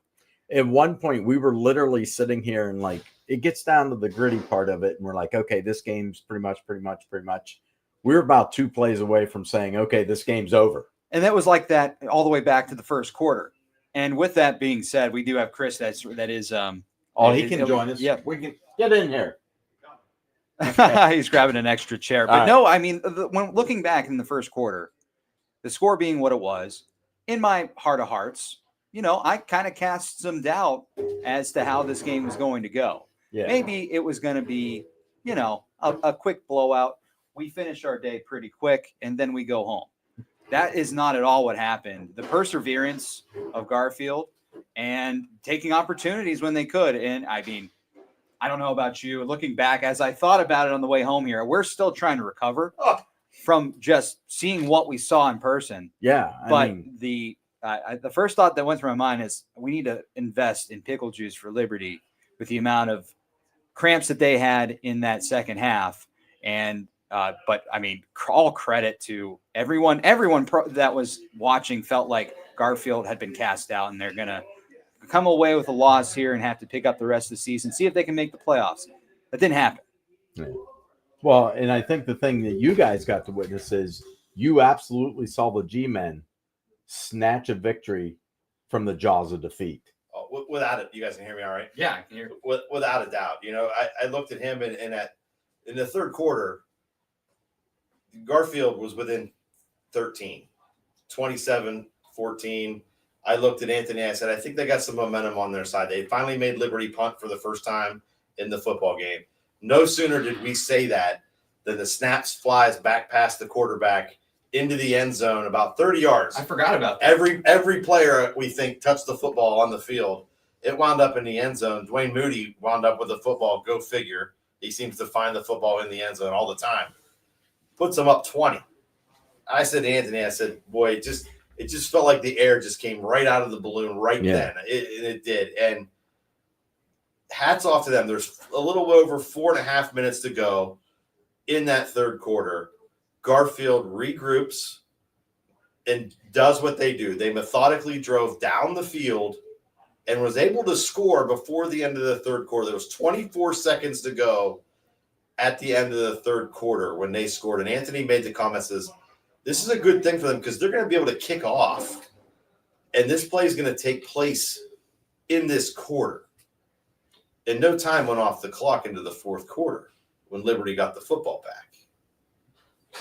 Speaker 3: At one point, we were literally sitting here and like it gets down to the gritty part of it, and we're like, okay, this game's pretty much. We're about 2 plays away from saying, okay, this game's over.
Speaker 10: And that was like that all the way back to the first quarter. And with that being said, we do have Chris. That is.
Speaker 3: He can join us.
Speaker 10: Yeah,
Speaker 3: we can get in here.
Speaker 10: He's grabbing an extra chair. But
Speaker 3: All right.
Speaker 10: no, I mean, when looking back in the first quarter, the score being what it was, in my heart of hearts, I kind of cast some doubt as to how this game was going to go.
Speaker 3: Yeah.
Speaker 10: Maybe it was going to be, a quick blowout. We finish our day pretty quick, and then we go home. That is not at all what happened. The perseverance of Garfield and taking opportunities when they could. And I mean, I don't know about you. Looking back, as I thought about it on the way home here, we're still trying to recover from just seeing what we saw in person.
Speaker 3: Yeah.
Speaker 10: The first thought that went through my mind is we need to invest in pickle juice for Liberty with the amount of cramps that they had in that second half. And but I mean, all credit to everyone. Everyone that was watching felt like Garfield had been cast out, and they're gonna come away with a loss here and have to pick up the rest of the season, see if they can make the playoffs. That didn't happen.
Speaker 3: Yeah. Well, and I think the thing that you guys got to witness is you absolutely saw the G-men snatch a victory from the jaws of defeat.
Speaker 11: Oh, without it, you guys can hear me all right?
Speaker 10: Yeah, I can hear.
Speaker 11: Without a doubt. I looked at him and in the third quarter, Garfield was within 13, 27-14. I looked at Anthony. I said, I think they got some momentum on their side. They finally made Liberty punt for the first time in the football game. No sooner did we say that than the snaps flies back past the quarterback into the end zone about 30 yards.
Speaker 10: I forgot about that.
Speaker 11: Every player we think touched the football on the field. It wound up in the end zone. Dwayne Moody wound up with the football. Go figure. He seems to find the football in the end zone all the time. Puts them up 20. I said to Anthony, I said, boy, it just felt like the air just came right out of the balloon then. It did. And hats off to them. There's a little over 4.5 minutes to go in that third quarter. Garfield regroups and does what they do. They methodically drove down the field and was able to score before the end of the third quarter. There was 24 seconds to go at the end of the third quarter when they scored. And Anthony made the comment, says, this is a good thing for them because they're going to be able to kick off. And this play is going to take place in this quarter. And no time went off the clock into the fourth quarter when Liberty got the football back.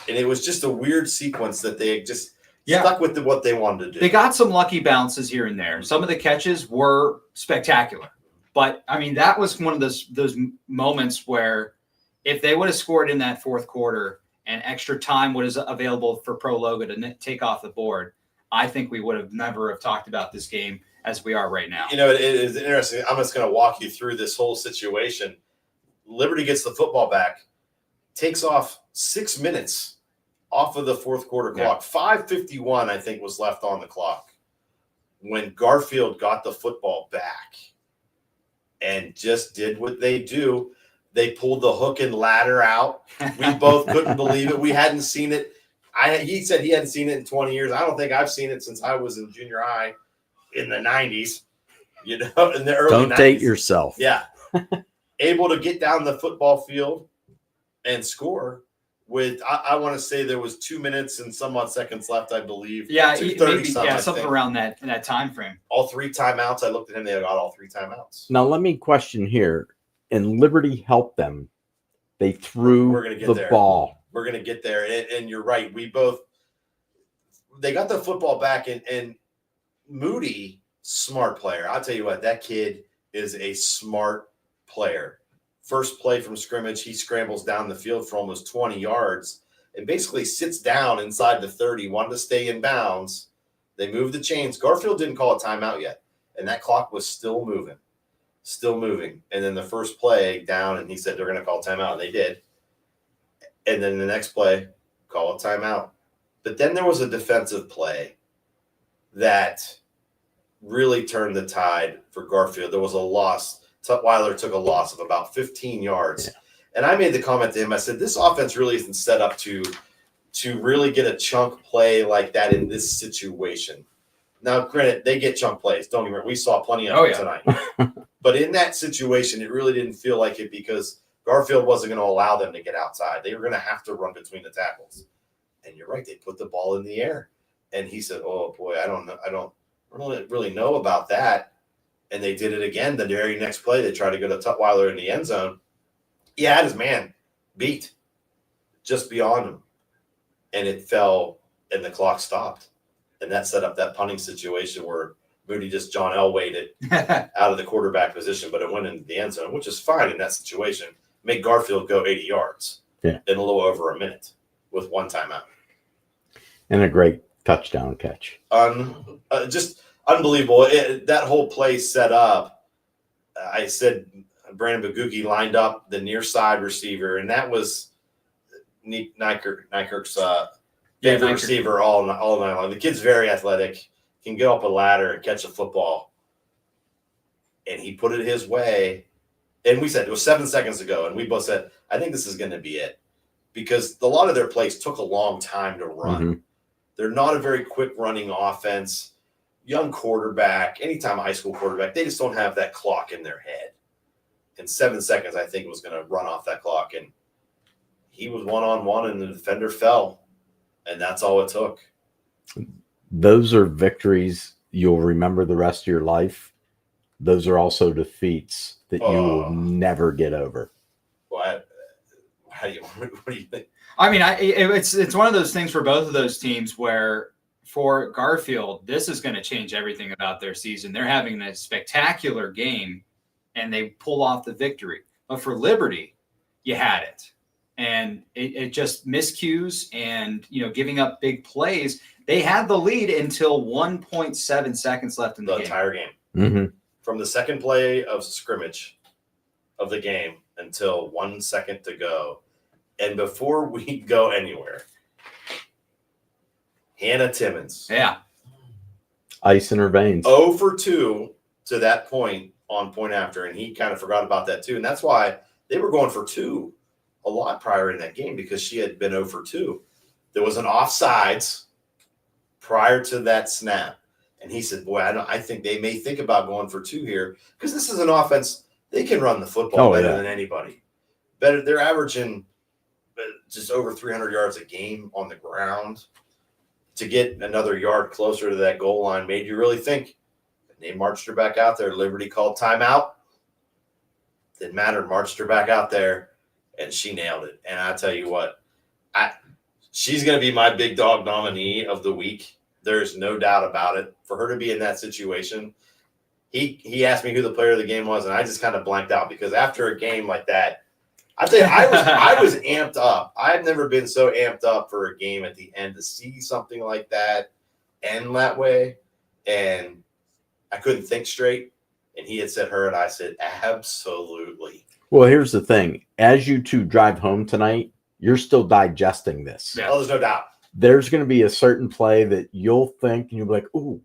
Speaker 11: And it was just a weird sequence that they just stuck with what they wanted to do.
Speaker 10: They got some lucky bounces here and there. Some of the catches were spectacular. But, I mean, that was one of those moments where if they would have scored in that fourth quarter and extra time was available for Pro Logo to take off the board, I think we would have never have talked about this game as we are right now.
Speaker 11: It is interesting. I'm just going to walk you through this whole situation. Liberty gets the football back, takes off 6 minutes off of the fourth quarter clock. 5:51, I think, was left on the clock when Garfield got the football back and just did what they do. They pulled the hook and ladder out. We both couldn't believe it. We hadn't seen it. He said he hadn't seen it in 20 years. I don't think I've seen it since I was in junior high in the 90s, in the early 90s.
Speaker 3: Don't date yourself.
Speaker 11: Yeah. Able to get down the football field and score with I want to say there was 2 minutes and some odd seconds left, I believe.
Speaker 10: Yeah,
Speaker 11: 2:30
Speaker 10: maybe,
Speaker 11: something, I
Speaker 10: something
Speaker 11: think.
Speaker 10: around that in that time frame.
Speaker 11: All 3 timeouts. I looked at him. They got all 3 timeouts.
Speaker 3: Now let me question here. And Liberty helped them. They threw
Speaker 11: We're gonna get
Speaker 3: the
Speaker 11: there.
Speaker 3: ball.
Speaker 11: We're going to get there. And you're right. They got the football back, and Moody, smart player. I'll tell you what, that kid is a smart player. First play from scrimmage, he scrambles down the field for almost 20 yards and basically sits down inside the 30, wanted to stay in bounds. They moved the chains. Garfield didn't call a timeout yet, and that clock was still moving. And then the first play down, and he said they're going to call timeout, and they did. And then the next play, call a timeout. But then there was a defensive play that really turned the tide for Garfield. There was a loss. Tutwiler took a loss of about 15 yards. Yeah. And I made the comment to him, I said, this offense really isn't set up to really get a chunk play like that in this situation. Now, granted, they get chunk plays. Don't get me wrong. We saw plenty of them tonight. But in that situation, it really didn't feel like it because Garfield wasn't going to allow them to get outside. They were going to have to run between the tackles. And you're right. They put the ball in the air. And he said, oh, boy, I don't know. I don't really know about that. And they did it again. The very next play, they tried to go to Tutwiler in the end zone. He had his man beat just beyond him. And it fell, and the clock stopped. And that set up that punting situation where Moody just John Elwayed it out of the quarterback position, but it went into the end zone, which is fine in that situation. Make Garfield go 80 yards in a little over a minute with 1 timeout. And
Speaker 3: a great touchdown catch.
Speaker 11: Just unbelievable. That whole play set up. I said Brandon Bagugi lined up the near side receiver, and that was Nykirk's favorite receiver all night long. The kid's very athletic, can get up a ladder and catch a football. And he put it his way. And we said it was 7 seconds ago, and we both said, I think this is going to be it. Because a lot of their plays took a long time to run. Mm-hmm. They're not a very quick running offense. Young quarterback, anytime a high school quarterback, they just don't have that clock in their head. And 7 seconds, I think, was going to run off that clock. And he was one-on-one, and the defender fell. And that's all it took.
Speaker 3: Those are victories you'll remember the rest of your life. Those are also defeats that you will never get over.
Speaker 11: What do you think?
Speaker 10: I mean, it's one of those things for both of those teams where for Garfield, this is going to change everything about their season. They're having a spectacular game, and they pull off the victory. But for Liberty, you had it. And it just miscues and, giving up big plays. They had the lead until 1.7 seconds left in the game.
Speaker 11: Entire game.
Speaker 3: Mm-hmm.
Speaker 11: From the second play of scrimmage of the game until 1 second to go. And before we go anywhere, Hannah Timmons.
Speaker 10: Yeah.
Speaker 3: Ice in her veins.
Speaker 11: 0 for 2 to that point on point after. And he kind of forgot about that too. And that's why they were going for 2 a lot prior in that game because she had been 0 for 2. There was an offsides prior to that snap. And he said, boy, I think they may think about going for 2 here because this is an offense. They can run the football better than anybody. Better. They're averaging just over 300 yards a game on the ground. To get another yard closer to that goal line made you really think. And they marched her back out there. Liberty called timeout. Didn't matter. Marched her back out there, and she nailed it. And I tell you what, she's going to be my big dog nominee of the week. There's no doubt about it. For her to be in that situation, he asked me who the player of the game was, and I just kind of blanked out because after a game like that, I tell you, I was amped up. I've never been so amped up for a game at the end to see something like that end that way, and I couldn't think straight. And he had said her, and I said, absolutely.
Speaker 3: Well, here's the thing. As you two drive home tonight, you're still digesting this.
Speaker 11: Yeah. Oh, there's no doubt.
Speaker 3: There's going to be a certain play that you'll think, and you'll be like, ooh,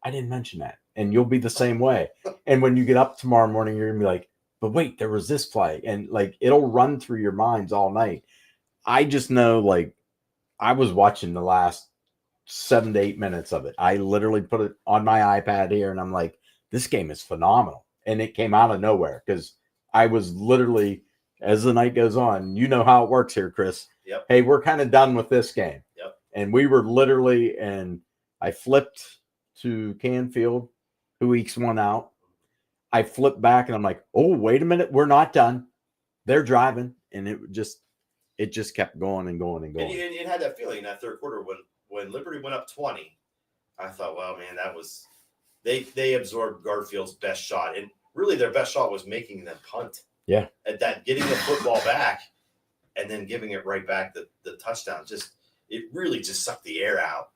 Speaker 3: I didn't mention that. And you'll be the same way. And when you get up tomorrow morning, you're going to be like, but wait, there was this play. And it'll run through your minds all night. I just know, I was watching the last 7 to 8 minutes of it. I literally put it on my iPad here, and I'm like, this game is phenomenal. And it came out of nowhere because I was literally, as the night goes on, you know how it works here, Chris.
Speaker 11: Yep.
Speaker 3: Hey, we're kind of done with this game.
Speaker 11: Yep.
Speaker 3: And we were literally, and I flipped to Canfield, who ekes one out. I flipped back and I'm like, oh, wait a minute. We're not done. They're driving. And it just kept going and going and going.
Speaker 11: And it had that feeling in that third quarter when Liberty went up 20. I thought, well, man, that was they absorbed Garfield's best shot, and really their best shot was making them punt.
Speaker 3: Yeah,
Speaker 11: at that, getting the football back, and then giving it right back the touchdown. It really just sucked the air out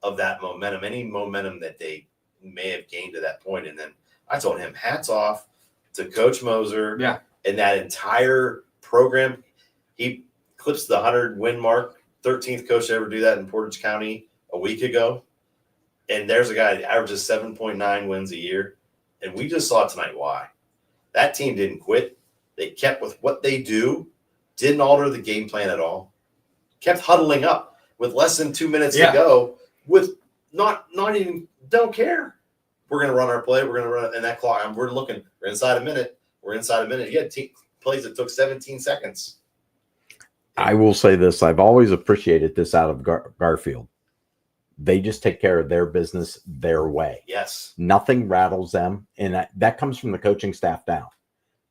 Speaker 11: of that momentum, any momentum that they may have gained to that point. And then I told him, hats off to Coach Moser, and that entire program. He clips the 100-win mark, 13th coach to ever do that in Portage County a week ago. And there's a guy that averages 7.9 wins a year. And we just saw tonight why. That team didn't quit. They kept with what they do, didn't alter the game plan at all, kept huddling up with less than 2 minutes to go, with not even, don't care. We're going to run our play. We're going to run in that clock. We're looking. We're inside a minute. You had plays that took 17 seconds.
Speaker 3: I will say this. I've always appreciated this out of Garfield. They just take care of their business their way.
Speaker 11: Yes.
Speaker 3: Nothing rattles them. And that comes from the coaching staff down.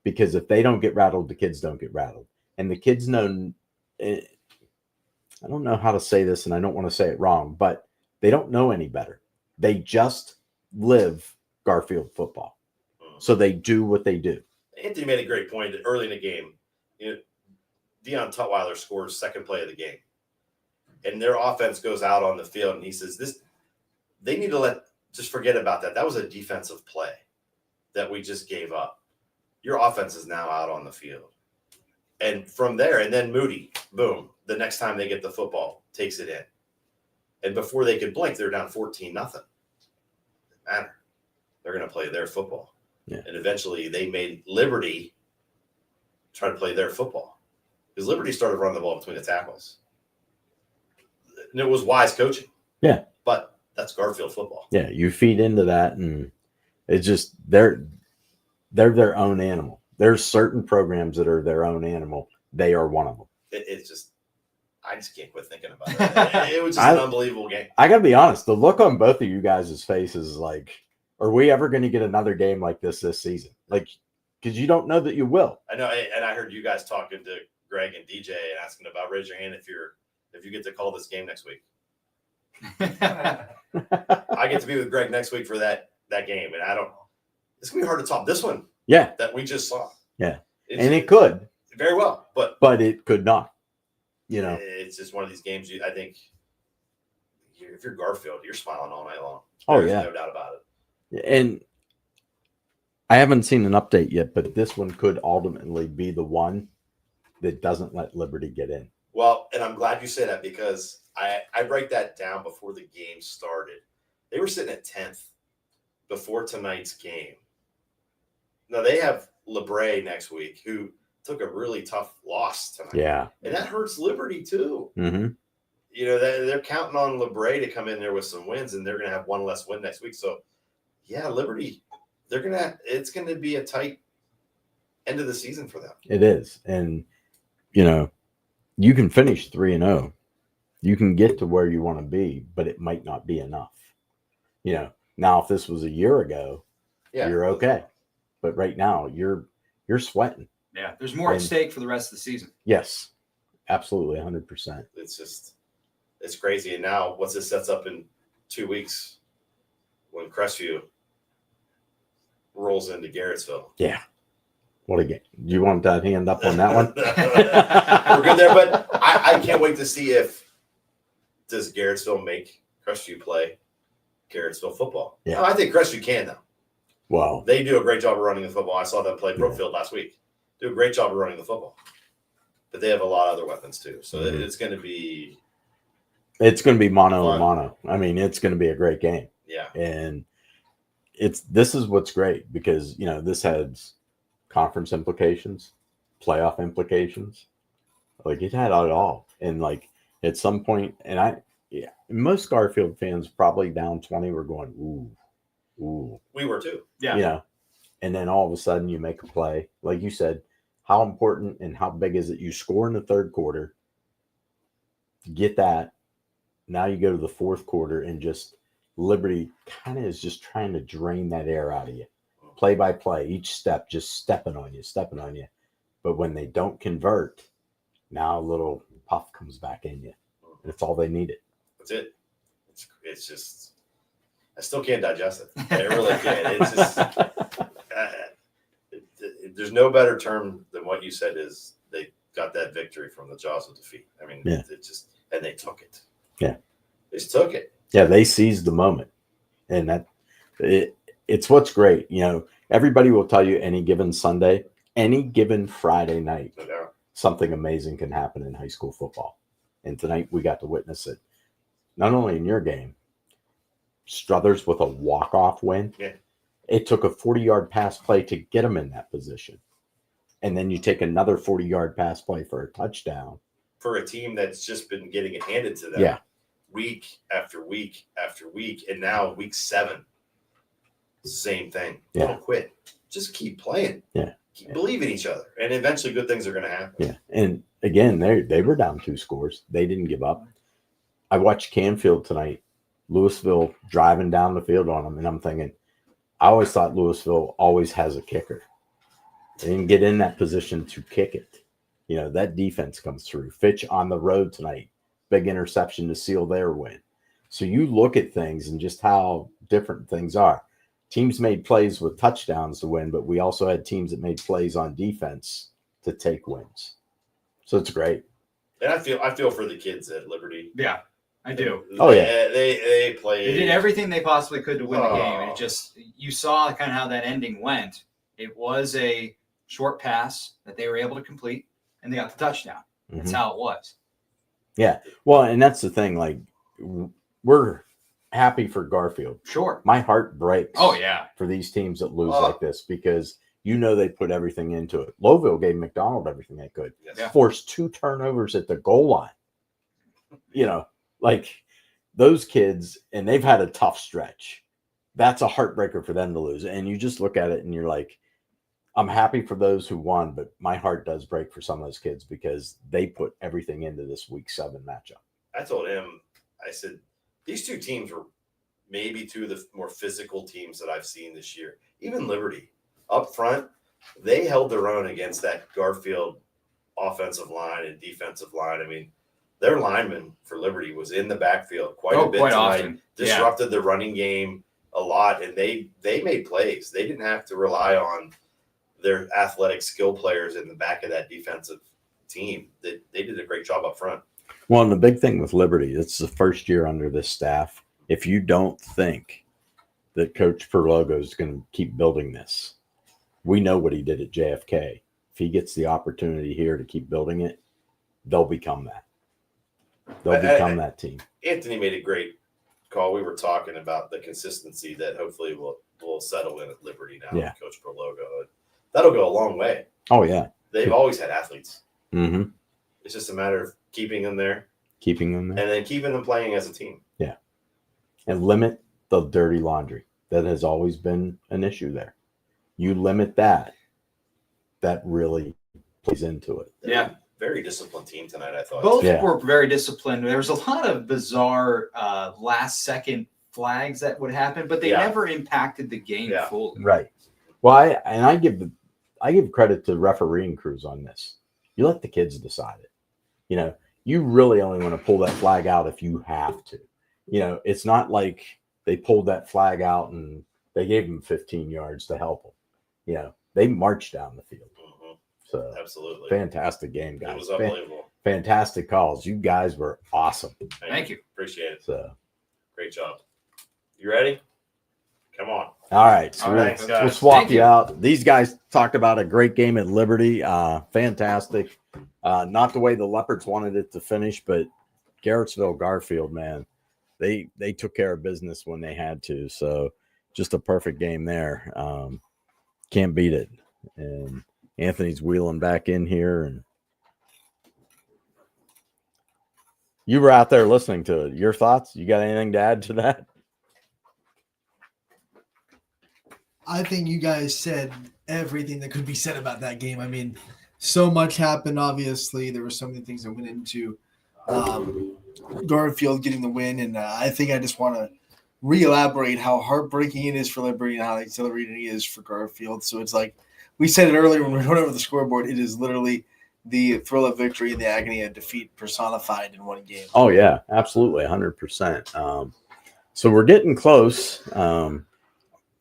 Speaker 3: Because if they don't get rattled, the kids don't get rattled. And the kids know, I don't know how to say this, and I don't want to say it wrong, but they don't know any better. They just live Garfield football. So they do what they do.
Speaker 11: Anthony made a great point early in the game. Dion Tutwiler scores second play of the game. And their offense goes out on the field, and he says, they need to just forget about that. That was a defensive play that we just gave up. Your offense is now out on the field. And from there, and then Moody, boom, the next time they get the football, takes it in. And before they could blink, they're down 14-0. Doesn't matter. They're going to play their football.
Speaker 3: Yeah.
Speaker 11: And eventually they made Liberty try to play their football. Because Liberty started running the ball between the tackles. And it was wise coaching.
Speaker 3: Yeah.
Speaker 11: But that's Garfield football.
Speaker 3: Yeah, you feed into that, and it's just they're their own animal. There's certain programs that are their own animal. They are one of them.
Speaker 11: It's just, I just can't quit thinking about it. It was just an unbelievable game.
Speaker 3: I got to be honest. The look on both of you guys' faces is like, are we ever going to get another game like this season? Like, because you don't know that you will.
Speaker 11: I know, and I heard you guys talking to Greg and DJ and asking about, raise your hand if you get to call this game next week. I get to be with Greg next week for that game, and it's gonna be hard to top this one.
Speaker 3: Yeah,
Speaker 11: that we just saw.
Speaker 3: Yeah, and it could
Speaker 11: very well, but
Speaker 3: it could not.
Speaker 11: It's just one of these games. I think if you're Garfield, you're smiling all night long.
Speaker 3: There's
Speaker 11: no doubt about it.
Speaker 3: And I haven't seen an update yet, but this one could ultimately be the one that doesn't let Liberty get in.
Speaker 11: Well, and I'm glad you say that, because I write that down before the game started. They were sitting at 10th before tonight's game. Now they have LeBray next week, who took a really tough loss tonight.
Speaker 3: Yeah.
Speaker 11: And that hurts Liberty too.
Speaker 3: Mm-hmm.
Speaker 11: They're counting on LeBray to come in there with some wins, and they're going to have one less win next week. So, yeah, Liberty, it's going to be a tight end of the season for them.
Speaker 3: It is. And, you can finish 3-0. You can get to where you want to be, but it might not be enough. Now if this was a year ago, you're okay. But right now you're sweating.
Speaker 10: Yeah, there's more at stake for the rest of the season.
Speaker 3: Yes, absolutely, 100%.
Speaker 11: It's crazy. And now once this sets up in 2 weeks, when Crestview rolls into Garrettsville.
Speaker 3: Yeah. What a game. Do you want that hand up on that one?
Speaker 11: We're good there, but I can't wait to see does Garrettsville make Crestview play Garrettsville football.
Speaker 3: Yeah.
Speaker 11: I think Crestview can, though.
Speaker 3: Well,
Speaker 11: they do a great job of running the football. I saw them play Brookfield last week. Do a great job of running the football. But they have a lot of other weapons too. So it's going to be
Speaker 3: mono and mono. I mean, it's going to be a great game.
Speaker 11: Yeah.
Speaker 3: And this is what's great, because, this has conference implications, playoff implications. Like, it had it all. And like at some point, and most Garfield fans probably down 20 were going, ooh.
Speaker 11: We were too.
Speaker 3: Yeah. And then all of a sudden you make a play. Like you said, how important and how big is it? You score in the third quarter, Get that. Now you go to the fourth quarter and just Liberty kind of is just trying to drain that air out of you. Play by play, each step just stepping on you. But when they don't convert, now a little puff comes back in you. And it's all they needed.
Speaker 11: That's it. It's just, I still can't digest it. I really can't. It's just, there's no better term than what you said is they got that victory from the jaws of defeat. I mean, it just, and they took it.
Speaker 3: Yeah.
Speaker 11: They just took it.
Speaker 3: Yeah, they seized the moment. And it's what's great. You know, everybody will tell you any given Sunday, any given Friday night, something amazing can happen in high school football. And tonight we got to witness it. Not only in your game, Struthers with a walk-off win.
Speaker 11: Yeah.
Speaker 3: It took a 40-yard pass play to get them in that position. And then you take another 40-yard pass play for a touchdown.
Speaker 11: For a team that's just been getting it handed to them week after week after week. And now week 7, same thing. Don't quit. Just keep playing.
Speaker 3: Yeah.
Speaker 11: Believe in each other. And eventually good things are going to happen.
Speaker 3: Yeah. And again, they were down 2 scores. They didn't give up. I watched Canfield tonight, Louisville driving down the field on them. And I'm thinking, I always thought Louisville always has a kicker. They didn't get in that position to kick it. You know, that defense comes through. Fitch on the road tonight, big interception to seal their win. So you look at things and just how different things are. Teams made plays with touchdowns to win, but we also had teams that made plays on defense to take wins. So it's great.
Speaker 11: And I feel for the kids at Liberty.
Speaker 10: Yeah, I do.
Speaker 3: Oh, yeah.
Speaker 11: They played.
Speaker 10: They did everything they possibly could to win the game. And it just, you saw kind of how that ending went. It was a short pass that they were able to complete, and they got the touchdown. That's how it was.
Speaker 3: Yeah. Well, and that's the thing. Like, we're happy for Garfield.
Speaker 10: Sure.
Speaker 3: My heart breaks.
Speaker 10: Oh, yeah.
Speaker 3: For these teams that lose like this because you know they put everything into it. Lowville gave McDonald everything they could.
Speaker 11: Yes.
Speaker 3: Forced 2 turnovers at the goal line. You know, like those kids, and they've had a tough stretch. That's a heartbreaker for them to lose. And you just look at it and you're like, I'm happy for those who won, but my heart does break for some of those kids because they put everything into this week 7 matchup.
Speaker 11: I told him, I said, these 2 teams were maybe 2 of the more physical teams that I've seen this year. Even Liberty up front, they held their own against that Garfield offensive line and defensive line. I mean, their lineman for Liberty was in the backfield quite a bit tonight,
Speaker 10: often.
Speaker 11: Disrupted the running game a lot, and they made plays. They didn't have to rely on their athletic skill players in the back of that defensive team. They did a great job up front.
Speaker 3: Well, and the big thing with Liberty, it's the first year under this staff. If you don't think that Coach Perlogo is going to keep building this, we know what he did at JFK. If he gets the opportunity here to keep building it, they'll become that. They'll become that team.
Speaker 11: Anthony made a great call. We were talking about the consistency that hopefully will settle in at Liberty now with Coach Perlogo. That'll go a long way.
Speaker 3: Oh, yeah.
Speaker 11: They've always had athletes.
Speaker 3: Mm-hmm.
Speaker 11: It's just a matter of keeping them there.
Speaker 3: And
Speaker 11: then keeping them playing as a team.
Speaker 3: Yeah. And limit the dirty laundry. That has always been an issue there. You limit that really plays into it.
Speaker 10: Yeah.
Speaker 11: Very disciplined team tonight, I thought.
Speaker 10: Both were very disciplined. There was a lot of bizarre last-second flags that would happen, but they never impacted the game fully.
Speaker 3: Right. Well, I give credit to refereeing crews on this. You let the kids decide it. You know, you really only want to pull that flag out if you have to. You know, it's not like they pulled that flag out and they gave them 15 yards to help them. You know, they marched down the field.
Speaker 11: Mm-hmm.
Speaker 3: So
Speaker 11: absolutely
Speaker 3: fantastic game, guys.
Speaker 11: It was unbelievable.
Speaker 3: Fantastic calls. You guys were awesome.
Speaker 11: Thank you. Appreciate it.
Speaker 3: So
Speaker 11: great job. You ready? Come on.
Speaker 3: All right. So
Speaker 11: Thanks, guys.
Speaker 3: we'll swap you out. These guys talked about a great game at Liberty. Fantastic. Not the way the Leopards wanted it to finish, but Garrettsville, Garfield, man, they took care of business when they had to. So just a perfect game there. Can't beat it. And Anthony's wheeling back in here. And you were out there listening to it. Your thoughts? You got anything to add to that?
Speaker 12: I think you guys said everything that could be said about that game. I mean, so much happened, obviously. There were so many things that went into
Speaker 4: Garfield getting the win, and I think I just want to re-elaborate how heartbreaking it is for Liberty and how exhilarating it is for Garfield. So it's like we said it earlier when we went over the scoreboard. It is literally the thrill of victory and the agony of defeat personified in one game.
Speaker 3: Oh yeah, absolutely, 100%. So we're getting close.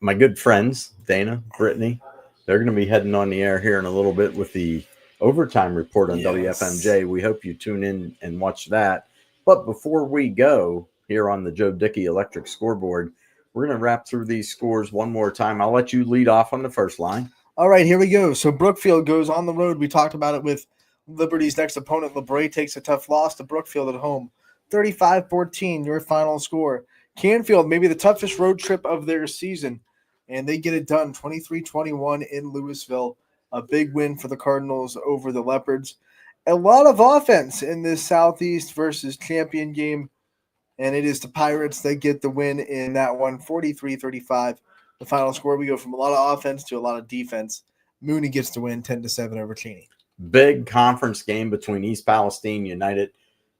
Speaker 3: My good friends Dana, Brittany, they're going to be heading on the air here in a little bit with the overtime report on WFMJ. We hope you tune in and watch that. But before we go here on the Joe Dickey Electric Scoreboard, we're going to wrap through these scores one more time. I'll let you lead off on the first line.
Speaker 4: All right, here we go. So Brookfield goes on the road. We talked about it with Liberty's next opponent. LeBray takes a tough loss to Brookfield at home. 35-14, your final score. Canfield, maybe the toughest road trip of their season, and they get it done 23-21 in Louisville. A big win for the Cardinals over the Leopards. A lot of offense in this Southeast versus champion game, and it is the Pirates that get the win in that one, 43-35. The final score, we go from a lot of offense to a lot of defense. Mooney gets the win 10-7 over Cheney.
Speaker 3: Big conference game between East Palestine United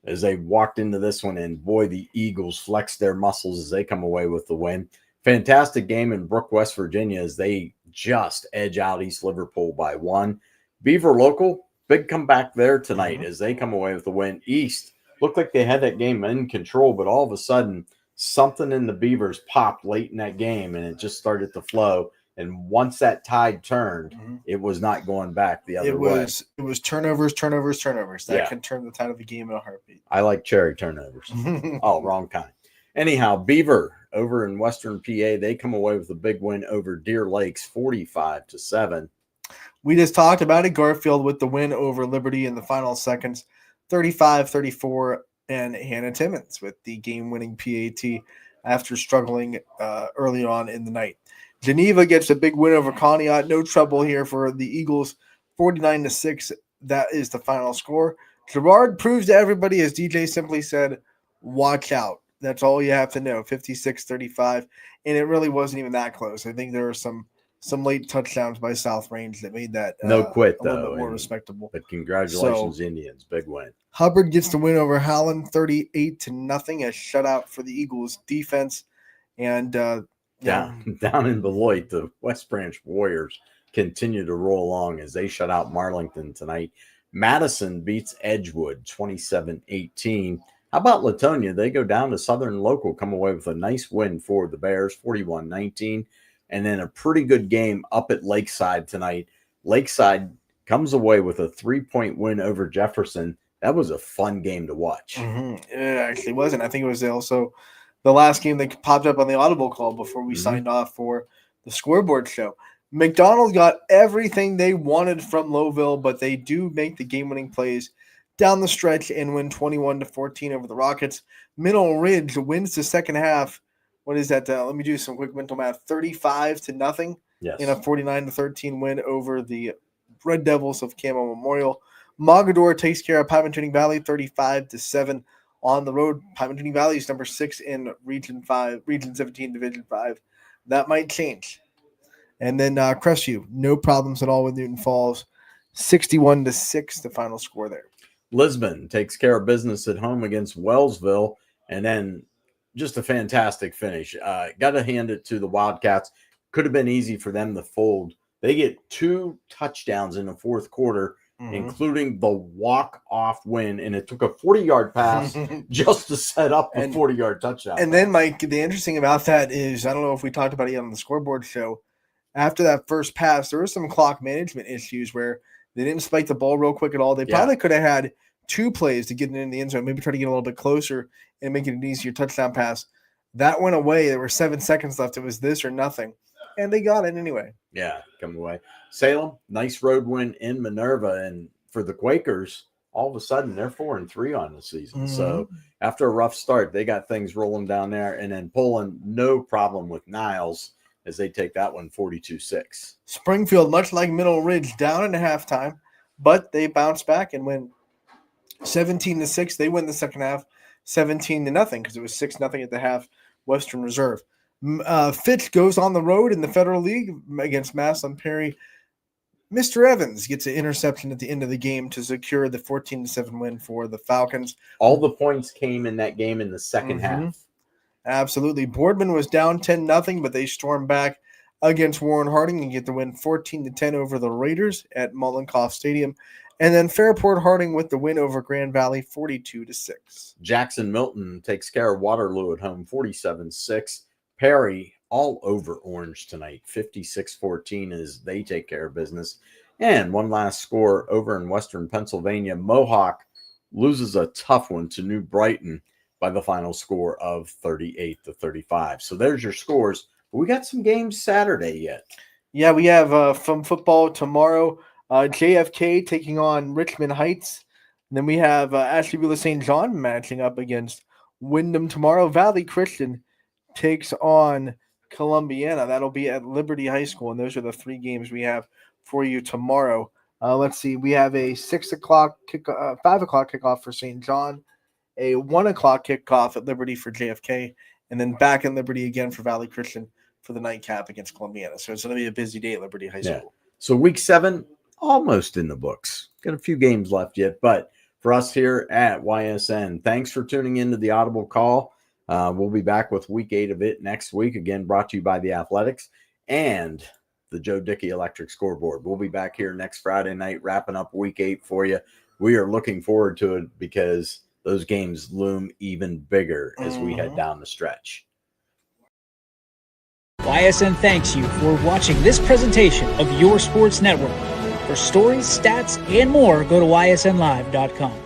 Speaker 3: as they walked into this one, and boy, the Eagles flexed their muscles as they come away with the win. Fantastic game in Brook, West Virginia, as they just edge out East Liverpool by 1. Beaver local, big comeback there tonight as they come away with the win. East looked like they had that game in control, but all of a sudden, something in the Beavers popped late in that game, and it just started to flow. And once that tide turned, it was not going back the other way.
Speaker 4: It was turnovers. That can turn the tide of the game in a heartbeat.
Speaker 3: I like cherry turnovers. Oh, wrong kind. Anyhow, Beaver over in Western PA, they come away with a big win over Deer Lakes, 45-7.
Speaker 4: We just talked about it. Garfield with the win over Liberty in the final seconds, 35-34, and Hannah Timmons with the game-winning PAT after struggling early on in the night. Geneva gets a big win over Conneaut. No trouble here for the Eagles, 49-6. That is the final score. Girard proves to everybody, as DJ simply said, watch out. That's all you have to know, 56-35. And it really wasn't even that close. I think there were some late touchdowns by South Range that made that
Speaker 3: no quit,
Speaker 4: a little
Speaker 3: though,
Speaker 4: bit more respectable.
Speaker 3: But congratulations, Indians. Big win.
Speaker 4: Hubbard gets the win over Howland, 38-0, a shutout for the Eagles defense. And
Speaker 3: down in Beloit, the West Branch Warriors continue to roll along as they shut out Marlington tonight. Madison beats Edgewood 27-18. How about Latonia? They go down to Southern Local, come away with a nice win for the Bears, 41-19. And then a pretty good game up at Lakeside tonight. Lakeside comes away with a 3-point win over Jefferson. That was a fun game to watch.
Speaker 4: It actually wasn't. I think it was also the last game that popped up on the Audible call before we signed off for the Scoreboard show. McDonald got everything they wanted from Lowville, but they do make the game-winning plays down the stretch and win 21-14 over the Rockets. Mineral Ridge wins the second half. What is that? Let me do some quick mental math. 35-0 in a 49-13 win over the Red Devils of Camo Memorial. Mogador takes care of Pymatuning Valley 35-7 on the road. Pymatuning Valley is number 6 in Region 17, Division 5. That might change. And then Crestview, no problems at all with Newton Falls. 61-6, the final score there.
Speaker 3: Lisbon takes care of business at home against Wellsville, and then just a fantastic finish. Got to hand it to the Wildcats. Could have been easy for them to fold. They get 2 touchdowns in the fourth quarter, including the walk-off win, and it took a 40-yard pass just to set up a 40-yard touchdown.
Speaker 4: And then, Mike, the interesting about that is, I don't know if we talked about it yet on the Scoreboard show, after that first pass, there were some clock management issues where they didn't spike the ball real quick at all. They probably could have had 2 plays to get it in the end zone, maybe try to get a little bit closer and make it an easier touchdown pass. That went away. There were 7 seconds left. It was this or nothing, and they got it anyway.
Speaker 3: Yeah, come away. Salem, nice road win in Minerva, and for the Quakers, all of a sudden they're 4-3 on the season. So after a rough start, they got things rolling down there, and then Poland, no problem with Niles as they take that one 42-6.
Speaker 4: Springfield, much like Middle Ridge, down in halftime, but they bounce back and win 17-6. They win the second half 17-0 because it was 6-0 at the half. Western Reserve. Fitch goes on the road in the Federal League against Massillon Perry. Mr. Evans gets an interception at the end of the game to secure the 14-7 win for the Falcons.
Speaker 3: All the points came in that game in the second half.
Speaker 4: Absolutely. Boardman was down 10-0, but they stormed back against Warren Harding and get the win 14-10 over the Raiders at Mullenkoff Stadium. And then Fairport Harding with the win over Grand Valley 42-6.
Speaker 3: Jackson Milton takes care of Waterloo at home 47-6. Perry all over Orange tonight 56-14 as they take care of business. And one last score over in Western Pennsylvania. Mohawk loses a tough one to New Brighton by the final score of 38-35. So there's your scores. We got some games Saturday yet.
Speaker 4: Yeah, we have from football tomorrow. JFK taking on Richmond Heights. And then we have Ashtabula St. John matching up against Wyndham tomorrow. Valley Christian takes on Columbiana. That'll be at Liberty High School. And those are the three games we have for you tomorrow. Let's see. We have a 5 o'clock kickoff for St. John, a 1 o'clock kickoff at Liberty for JFK, and then back in Liberty again for Valley Christian for the nightcap against Columbiana. So it's going to be a busy day at Liberty High School.
Speaker 3: Yeah. So week 7, almost in the books. Got a few games left yet, but for us here at YSN, thanks for tuning into the Audible Call. We'll be back with week 8 of it next week, again brought to you by the Athletics and the Joe Dickey Electric Scoreboard. We'll be back here next Friday night wrapping up week 8 for you. We are looking forward to it because those games loom even bigger as we head down the stretch.
Speaker 5: YSN thanks you for watching this presentation of your sports network. For stories, stats, and more, go to ysnlive.com.